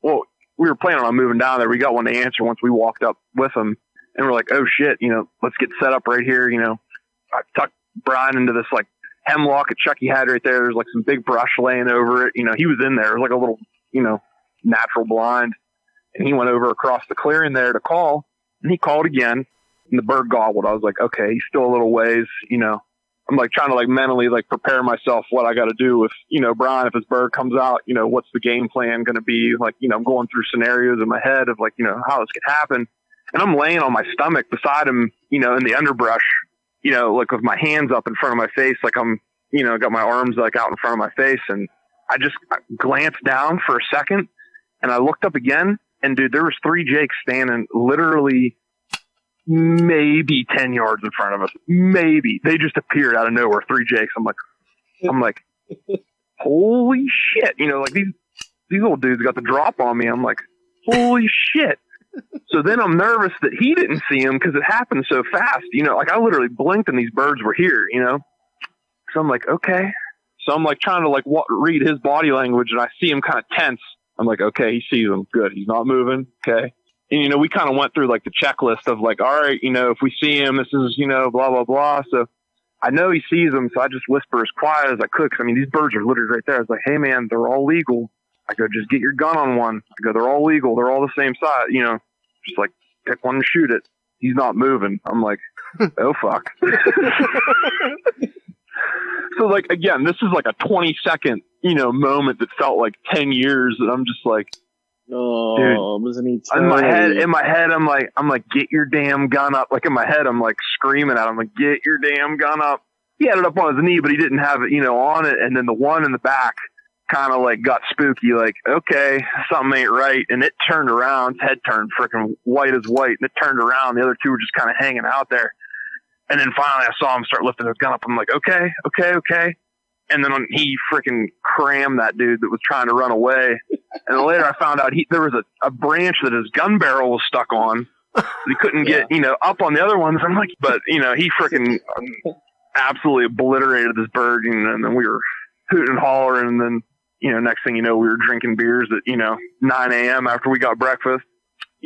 Well, we were planning on moving down there. We got one to answer once we walked up with him, and we're like, oh shit, let's get set up right here. I tucked Brian into this like hemlock that Chucky had right there. There's like some big brush laying over it. He was in there. It was like a little, natural blind, and he went over across the clearing there to call, and he called again, and the bird gobbled. I was like, okay, he's still a little ways, I'm like trying to like mentally like prepare myself what I got to do with, Brian, if his bird comes out, what's the game plan going to be? Like, I'm going through scenarios in my head of like, how this could happen. And I'm laying on my stomach beside him, in the underbrush, like with my hands up in front of my face. Like I'm, got my arms like out in front of my face. And I glanced down for a second and I looked up again, and dude, there was 3 jakes standing literally maybe 10 yards in front of us. Maybe. They just appeared out of nowhere. 3 jakes. I'm like, holy shit. Like these old dudes got the drop on me. I'm like, holy shit. So then I'm nervous that he didn't see him because it happened so fast. Like I literally blinked and these birds were here, So I'm like, okay. So I'm like trying to like read his body language, and I see him kind of tense. I'm like, okay, he sees him. Good. He's not moving. Okay. And, we kind of went through like the checklist of like, all right, if we see him, this is, blah, blah, blah. So I know he sees him. So I just whisper as quiet as I could. Cause these birds are literally right there. I was like, hey man, they're all legal. I go, just get your gun on one. I go, they're all legal. They're all the same size, just like pick one and shoot it. He's not moving. I'm like, oh fuck. So like, again, this is like a 20-second, moment that felt like 10 years. And I'm just like, oh, dude, wasn't he in my head, I'm like, get your damn gun up. Like in my head, I'm like screaming at him, like, get your damn gun up. He had it up on his knee, but he didn't have it, on it. And then the one in the back kind of like got spooky, like, okay, something ain't right. And it turned around, its head turned freaking white as white. And it turned around. The other 2 were just kind of hanging out there. And then finally I saw him start lifting his gun up. I'm like, okay. And then he freaking crammed that dude that was trying to run away. And then later I found out there was a branch that his gun barrel was stuck on. He couldn't get, up on the other ones. I'm like, but, he freaking absolutely obliterated this bird. And then we were hooting and hollering. And then, next thing you know, we were drinking beers at, 9 a.m. after we got breakfast.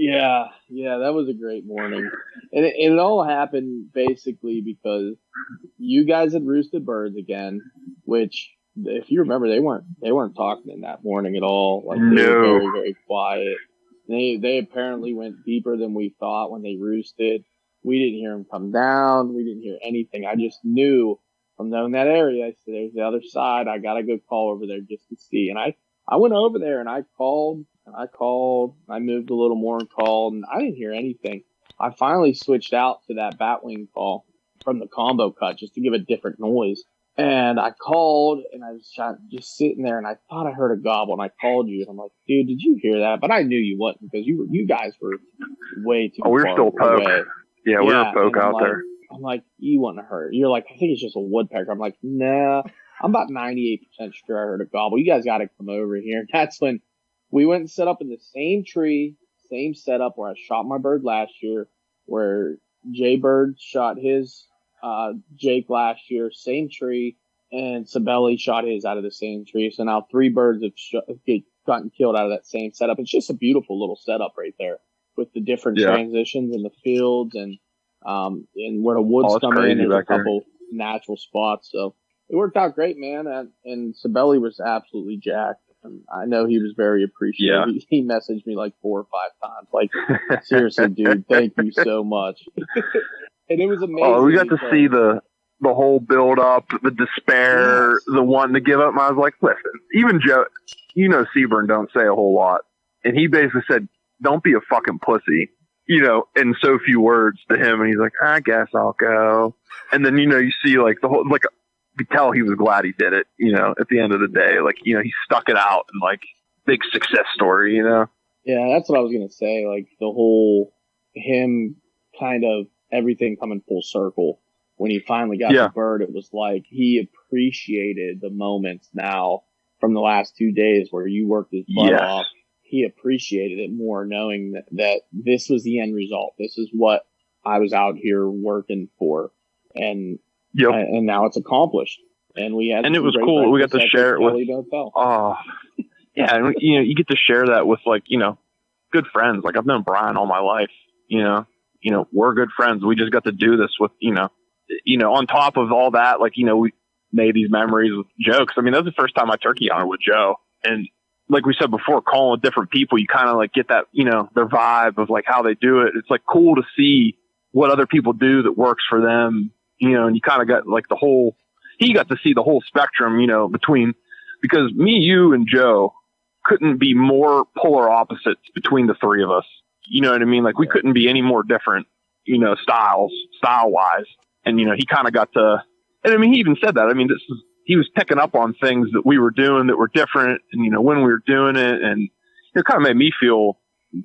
Yeah, that was a great morning. And it all happened basically because you guys had roosted birds again, which, if you remember, they weren't talking in that morning at all. Like, they were very, very quiet. They apparently went deeper than we thought when they roosted. We didn't hear them come down. We didn't hear anything. I just knew from knowing that area, I said, there's the other side. I got to go call over there just to see. And I went over there and I called. I moved a little more and called, and I didn't hear anything. I finally switched out to that batwing call from the combo cut just to give a different noise. And I called, and I was just sitting there, and I thought I heard a gobble, and I called you, and I'm like, dude, did you hear that? But I knew you wouldn't, because you guys were way too far we were still poke. away. Yeah, we were poke out there. I'm like, you wouldn't have heard. You're like, I think it's just a woodpecker. I'm like, nah. I'm about 98% sure I heard a gobble. You guys got to come over here. That's when we went and set up in the same tree, same setup where I shot my bird last year, where Jay Bird shot his Jake last year, same tree, and Sabelli shot his out of the same tree. So now 3 birds have gotten killed out of that same setup. It's just a beautiful little setup right there with the different transitions in the fields and where the woods come in. There's a couple natural spots. So it worked out great, man. And Sabelli was absolutely jacked. And I know he was very appreciative. Yeah. He messaged me like 4 or 5 times. Like, seriously, dude, thank you so much. And it was amazing. Oh, we got to see the whole build up, the despair, the one to give up. And I was like, listen, even Joe, Seaburn don't say a whole lot. And he basically said, don't be a fucking pussy, in so few words to him. And he's like, I guess I'll go. And then, you see like the whole, like, you could tell he was glad he did it, at the end of the day. Like, he stuck it out and like big success story, Yeah, that's what I was going to say. Like the whole, him kind of everything coming full circle. When he finally got the bird, it was like he appreciated the moments now from the last 2 days where you worked his butt off. He appreciated it more knowing that this was the end result. This is what I was out here working for. And and now it's accomplished. And we had, and it was cool. We got to share it with, and you get to share that with like, good friends. Like I've known Brian all my life, we're good friends. We just got to do this with, on top of all that, like, we made these memories with Joe. Cause I mean, that was the first time I turkey hunted with Joe. And like we said before, calling with different people, you kind of like get that, their vibe of like how they do it. It's like cool to see what other people do that works for them. And you kind of got like he got to see the whole spectrum, between, because me, you, and Joe couldn't be more polar opposites between the 3 of us. You know what I mean? Like we couldn't be any more different, style wise. And, he kind of got to, and I mean, he even said that. I mean, he was picking up on things that we were doing that were different and, when we were doing it. And it kind of made me feel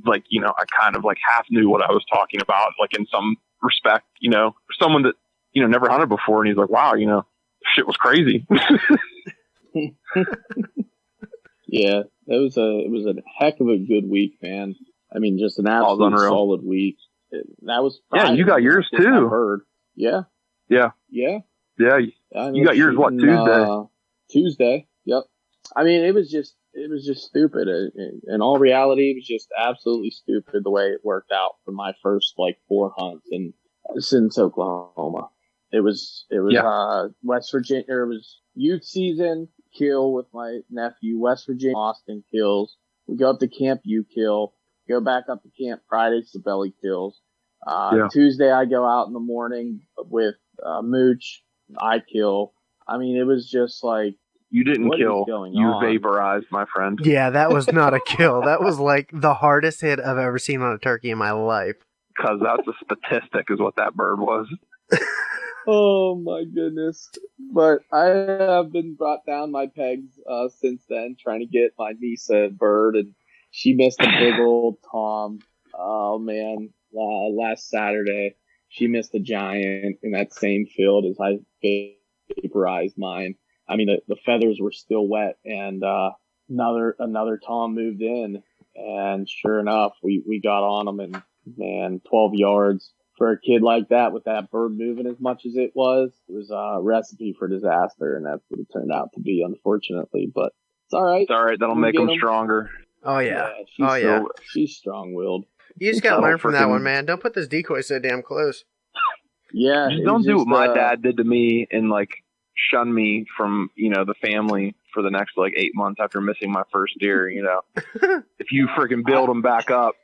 like, I kind of like half knew what I was talking about, like in some respect, for someone that, never hunted before. And he's like, wow, shit was crazy. Yeah, it was a heck of a good week, man. I mean, just an absolute solid week. That was Friday. Yeah, you got yours too. Bird. Yeah. Yeah. You got yours what, Tuesday? Tuesday. Yep. I mean, it was just stupid. In all reality, it was just absolutely stupid the way it worked out for my first like 4 hunts since Oklahoma. It was West Virginia. It was youth season, kill with my nephew. West Virginia, Austin kills. We go up to camp, you kill. Go back up to camp Friday, Sabelli kills. Tuesday, I go out in the morning with Mooch. I kill. I mean, it was just like, you didn't kill. You vaporized, my friend. Yeah, that was not a kill. That was like the hardest hit I've ever seen on a turkey in my life. Because that's a statistic, is what that bird was. Oh my goodness. But I have been brought down my pegs since then, trying to get my niece a bird, and she missed a big old tom. Oh man, last Saturday she missed a giant in that same field as I vaporized mine. I mean, the feathers were still wet, and another tom moved in, and sure enough, we got on them, and man, 12 yards. For a kid like that, with that bird moving as much as it was a recipe for disaster, and that's what it turned out to be, unfortunately. But it's all right. It's all right. That'll make them stronger. Oh yeah. She's strong-willed. You just gotta That'll learn from that frickin- one, man. Don't put this decoy so damn close. Yeah, Just it don't was do what just, my dad did to me and like shun me from, the family for the next like 8 months after missing my first deer, If you freaking build them back up,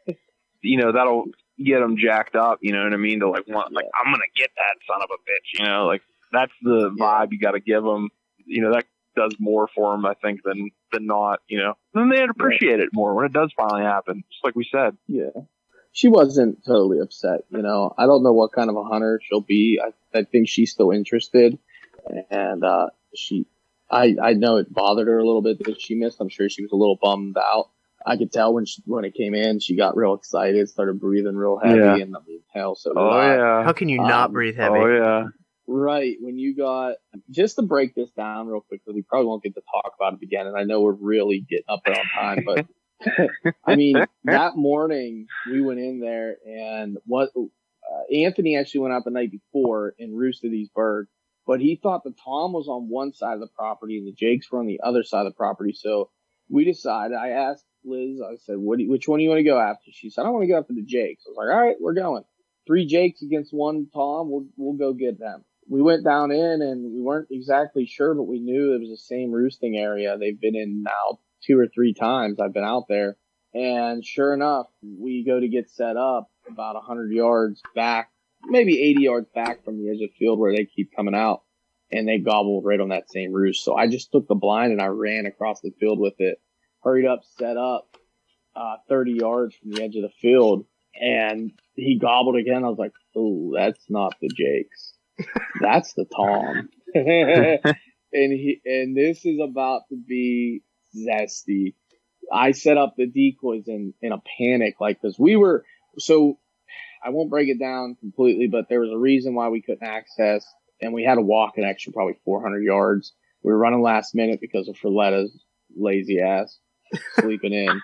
that'll get them jacked up, you know what I mean? To like want, like, I'm going to get that son of a bitch, like that's the vibe you got to give them. That does more for them, I think, than not, Then they'd appreciate it more when it does finally happen, just like we said. Yeah. She wasn't totally upset, I don't know what kind of a hunter she'll be. I think she's still interested, and I know it bothered her a little bit that she missed. I'm sure she was a little bummed out. I could tell when it came in, she got real excited, started breathing real heavy, and I mean, hell, so did I. Yeah. How can you not breathe heavy? Oh, yeah. Right. When you got, just to break this down real quick, because we probably won't get to talk about it again, and I know we're really getting up there on time, but I mean, that morning we went in there, and Anthony actually went out the night before and roosted these birds, but he thought the tom was on one side of the property and the jakes were on the other side of the property. So we decided, I asked Liz, I said, which one do you want to go after? She said, I want to go after the jakes. I was like, all right, we're going. 3 jakes against 1 tom. We'll go get them. We went down in, and we weren't exactly sure, but we knew it was the same roosting area they've been in now 2 or 3 times. I've been out there. And sure enough, we go to get set up about 100 yards back, maybe 80 yards back from the edge of the field where they keep coming out, and they gobbled right on that same roost. So I just took the blind and I ran across the field with it, hurried up, set up 30 yards from the edge of the field, and he gobbled again. I was like, oh, that's not the jakes. That's the tom. and this is about to be zesty. I set up the decoys in a panic, because so I won't break it down completely, but there was a reason why we couldn't access, and we had to walk an extra probably 400 yards. We were running last minute because of Ferletta's lazy ass sleeping in.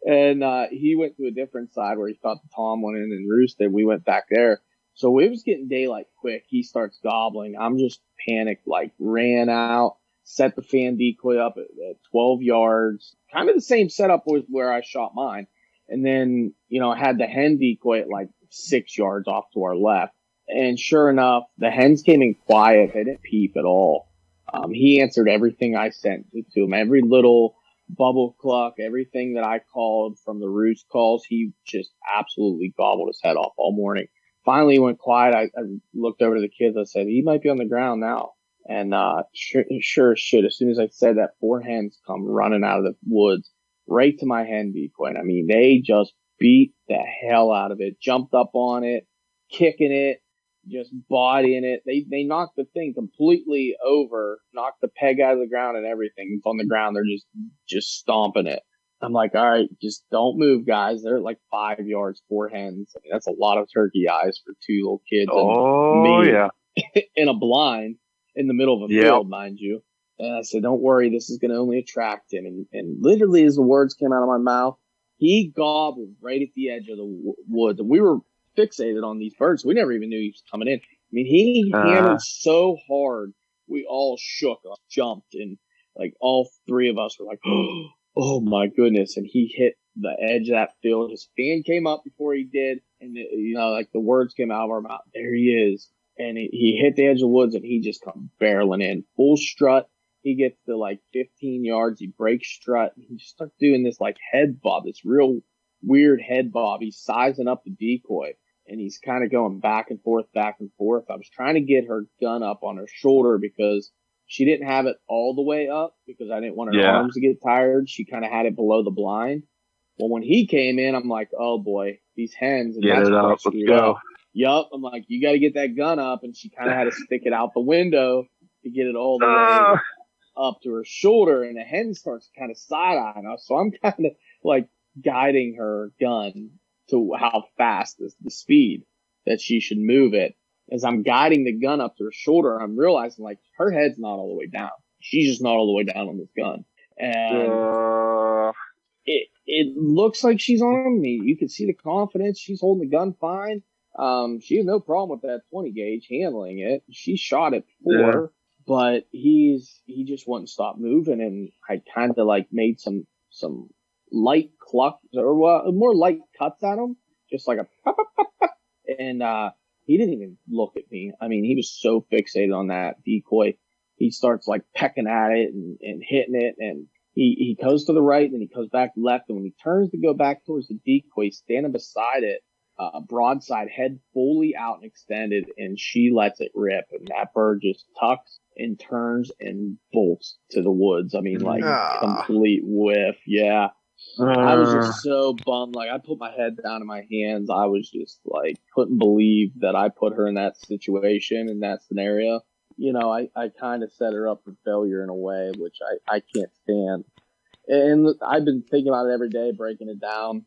And he went to a different side where he thought the tom went in and roosted. We went back there. So it was getting daylight quick. He starts gobbling. I'm just panicked, ran out, set the fan decoy up at 12 yards. Kind of the same setup with where I shot mine. And then, I had the hen decoy at 6 yards off to our left. And sure enough, the hens came in quiet. They didn't peep at all. He answered everything I sent to him. Every little bubble cluck, everything that I called from the roost calls, he just absolutely gobbled his head off all morning. Finally, he went quiet. I looked over to the kids. I said, he might be on the ground now. And sure as shit, as soon as I said that, 4 hens come running out of the woods right to my hen decoy. And I mean, they just beat the hell out of it, jumped up on it, kicking it, just bodying it. They knocked the thing completely over, knocked the peg out of the ground and everything. It's on the ground. They're just stomping it. I'm like, all right, just don't move, guys. They're at 5 yards, 4 hens. I mean, that's a lot of turkey eyes for 2 little kids. Oh, and me yeah. in a blind in the middle of a field, mind you. And I said, don't worry, this is going to only attract him. And literally, as the words came out of my mouth, he gobbled right at the edge of the woods. And we were fixated on these birds. We never even knew he was coming in. I mean, he hammered so hard, we all shook, jumped, and all 3 of us were like, oh my goodness. And he hit the edge of that field. His fan came up before he did. And, the words came out of our mouth. There he is. And he hit the edge of the woods, and he just come barreling in. Full strut. He gets to 15 yards. He breaks strut. And he just starts doing this head bob, this real weird head bob. He's sizing up the decoy, and he's kind of going back and forth, back and forth. I was trying to get her gun up on her shoulder because she didn't have it all the way up because I didn't want her arms to get tired. She kind of had it below the blind. Well, when he came in, I'm like, oh boy, these hens. And Get it up. Let's go. Yup. I'm like, you got to get that gun up. And she kind of had to stick it out the window to get it all the way up to her shoulder. And the hen starts kind of side-eyeing us. So I'm kind of guiding her gun to how fast, the speed that she should move it. As I'm guiding the gun up to her shoulder, I'm realizing her head's not all the way down. She's just not all the way down on this gun. And it looks like she's on me. You can see the confidence. She's holding the gun fine. She has no problem with that 20 gauge handling it. She shot it before, but he just wouldn't stop moving. And I kind of made some light clucks, or more light cuts at him, just like a pop, pop, pop, pop. And he didn't even look at me. I mean, he was so fixated on that decoy. He starts like pecking at it and hitting it, and he goes to the right, and then he goes back left, and when he turns to go back towards the decoy, standing beside it, broadside, head fully out and extended, and she lets it rip, and that bird just tucks and turns and bolts to the woods. I mean, like, complete whiff. Yeah. I was just so bummed. Like, I put my head down in my hands. I was just like, couldn't believe that I put her in that situation, in that scenario. You know, I kind of set her up for failure in a way, which I can't stand. And I've been thinking about it every day, breaking it down,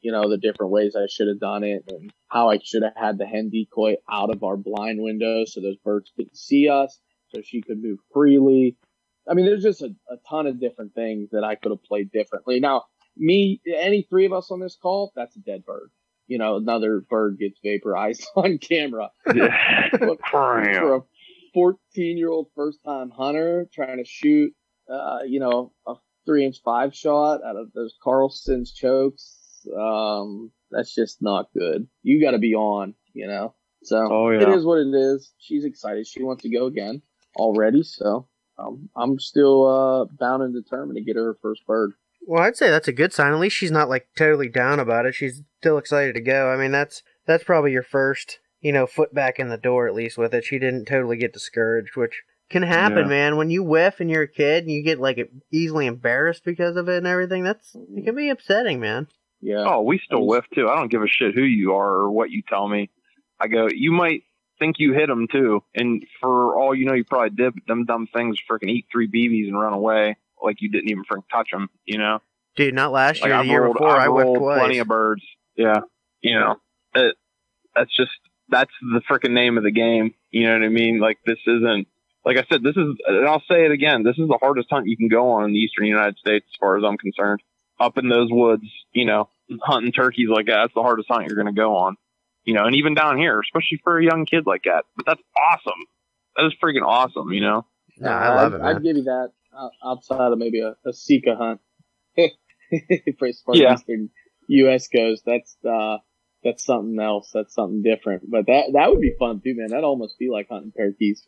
you know, the different ways I should have done it, and how I should have had the hen decoy out of our blind window so those birds couldn't see us, so she could move freely. I mean, there's just a ton of different things that I could have played differently. Now, any three of us on this call, that's a dead bird. You know, another bird gets vaporized on camera. But for a 14-year-old first-time hunter trying to shoot, you know, a 3-inch 5-shot out of those Carlson's chokes, that's just not good. You got to be on, you know. So It is what it is. She's excited. She wants to go again already. So I'm still bound and determined to get her first bird. Well, I'd say that's a good sign. At least she's not like totally down about it. She's still excited to go. I mean, that's probably your first, you know, foot back in the door, at least with it. She didn't totally get discouraged, which can happen, man. When you whiff and you're a kid and you get like easily embarrassed because of it and everything, it can be upsetting, man. Yeah. Oh, we still whiff too. I don't give a shit who you are or what you tell me. I go, you might think you hit them too, and for all you know, you probably did them dumb things, freaking eat 3 BBs and run away like you didn't even freaking touch them, you know? Dude, not last year, like the year before, I whipped twice. Plenty of birds. Yeah. You know, that's the freaking name of the game. You know what I mean? Like, this isn't, like I said, and I'll say it again, this is the hardest hunt you can go on in the eastern United States, as far as I'm concerned. Up in those woods, you know, hunting turkeys like that, that's the hardest hunt you're going to go on. You know, and even down here, especially for a young kid like that. But that's awesome. That is freaking awesome, you know? Yeah, I love it, man. I'd give you that outside of maybe a Sika hunt. For as far as Eastern U.S. goes, that's something else. That's something different. But that would be fun too, man. That'd almost be like hunting parakeets.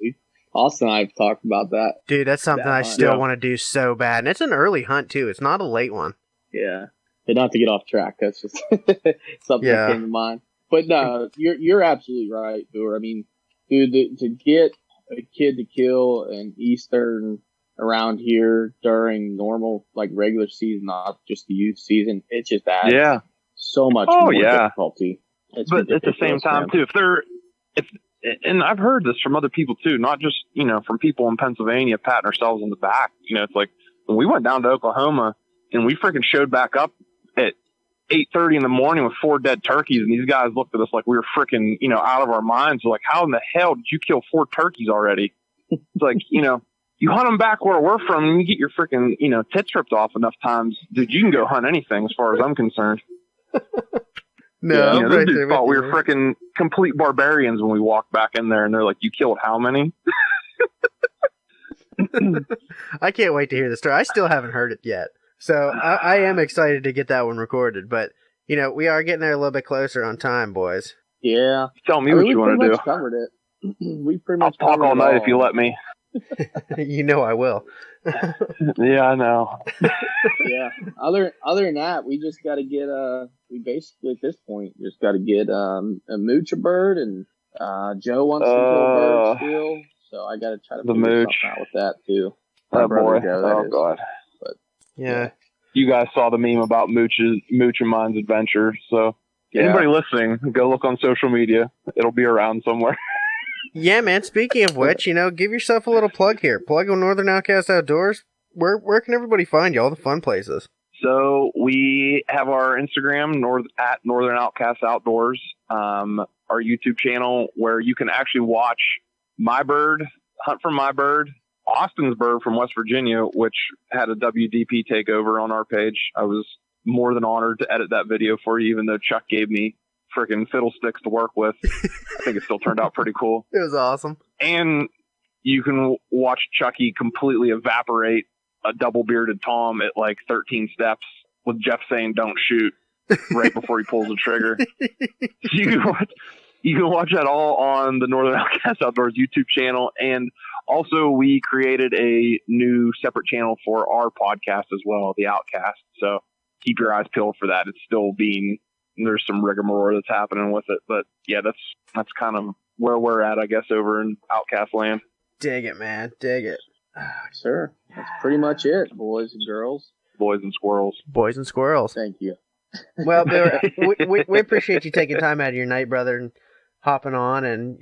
Austin and I have talked about that. Dude, that's something I still want to do so bad. And it's an early hunt too. It's not a late one. Yeah. But not to get off track. That's just something that came to mind. But no, you're absolutely right, Booher. I mean, dude, to get a kid to kill in Eastern around here during normal, like, regular season, not just the youth season, it just adds so much more difficulty. But at the same time, too, and I've heard this from other people too, not just, you know, from people in Pennsylvania patting ourselves on the back. You know, it's like when we went down to Oklahoma and we freaking showed back up at 8:30 in the morning with 4 dead turkeys, and these guys looked at us like we were freaking, you know, out of our minds. We're like, how in the hell did you kill 4 turkeys already? It's like, you know, you hunt them back where we're from, and you get your freaking, you know, tits ripped off enough times, dude, you can go hunt anything as far as I'm concerned. No, you know, those dudes thought we were freaking complete barbarians when we walked back in there, and they're like, you killed how many? I can't wait to hear the story. I still haven't heard it yet. So I am excited to get that one recorded, but, you know, we are getting there a little bit closer on time, boys. Yeah. Tell me what you want to do. Covered it. We pretty much I'll talk all night if you let me. You know I will. Yeah, I know. Yeah. Other than that, we just got to get we basically at this point just got to get a moocher bird, and Joe wants to kill a bird still, so I got to try to figure something out with that too. Oh boy! God! But yeah. You guys saw the meme about Mooch and mine's adventure, so anybody listening, go look on social media. It'll be around somewhere. Yeah, man. Speaking of which, you know, give yourself a little plug here. Plug on Northern Outcast Outdoors. Where can everybody find you? All the fun places. So we have our Instagram, at Northern Outcast Outdoors, our YouTube channel where you can actually watch my bird, hunt from my bird, Austin's bird from West Virginia, which had a WDP takeover on our page. I was more than honored to edit that video for you, even though Chuck gave me freaking fiddlesticks to work with. I think it still turned out pretty cool. It was awesome. And you can watch Chucky completely evaporate a double bearded tom at like 13 steps with Jeff saying don't shoot right before he pulls the trigger. You can watch that all on the Northern Outcast Outdoors YouTube channel. And also we created a new separate channel for our podcast as well, The Outcast. So keep your eyes peeled for that. It's still there's some rigmarole that's happening with it. But yeah, that's kind of where we're at, I guess, over in Outcast land. Dig it, man. Dig it. Sure. That's pretty much it, boys and girls. Boys and squirrels. Boys and squirrels. Thank you. Well, Bill, we appreciate you taking time out of your night, brother, and hopping on and,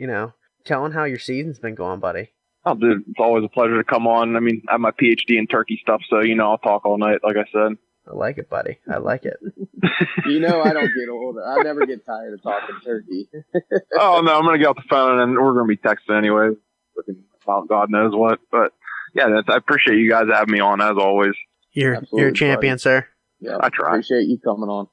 telling how your season's been going, buddy. Oh, dude, it's always a pleasure to come on. I mean, I have my PhD in turkey stuff, so, I'll talk all night, like I said. I like it, buddy. I like it. I don't get old. I never get tired of talking turkey. Oh, no, I'm going to get off the phone, and we're going to be texting anyway, looking about God knows what. But, yeah, I appreciate you guys having me on, as always. You're a champion, buddy. sir. Yeah, I try. Appreciate you coming on.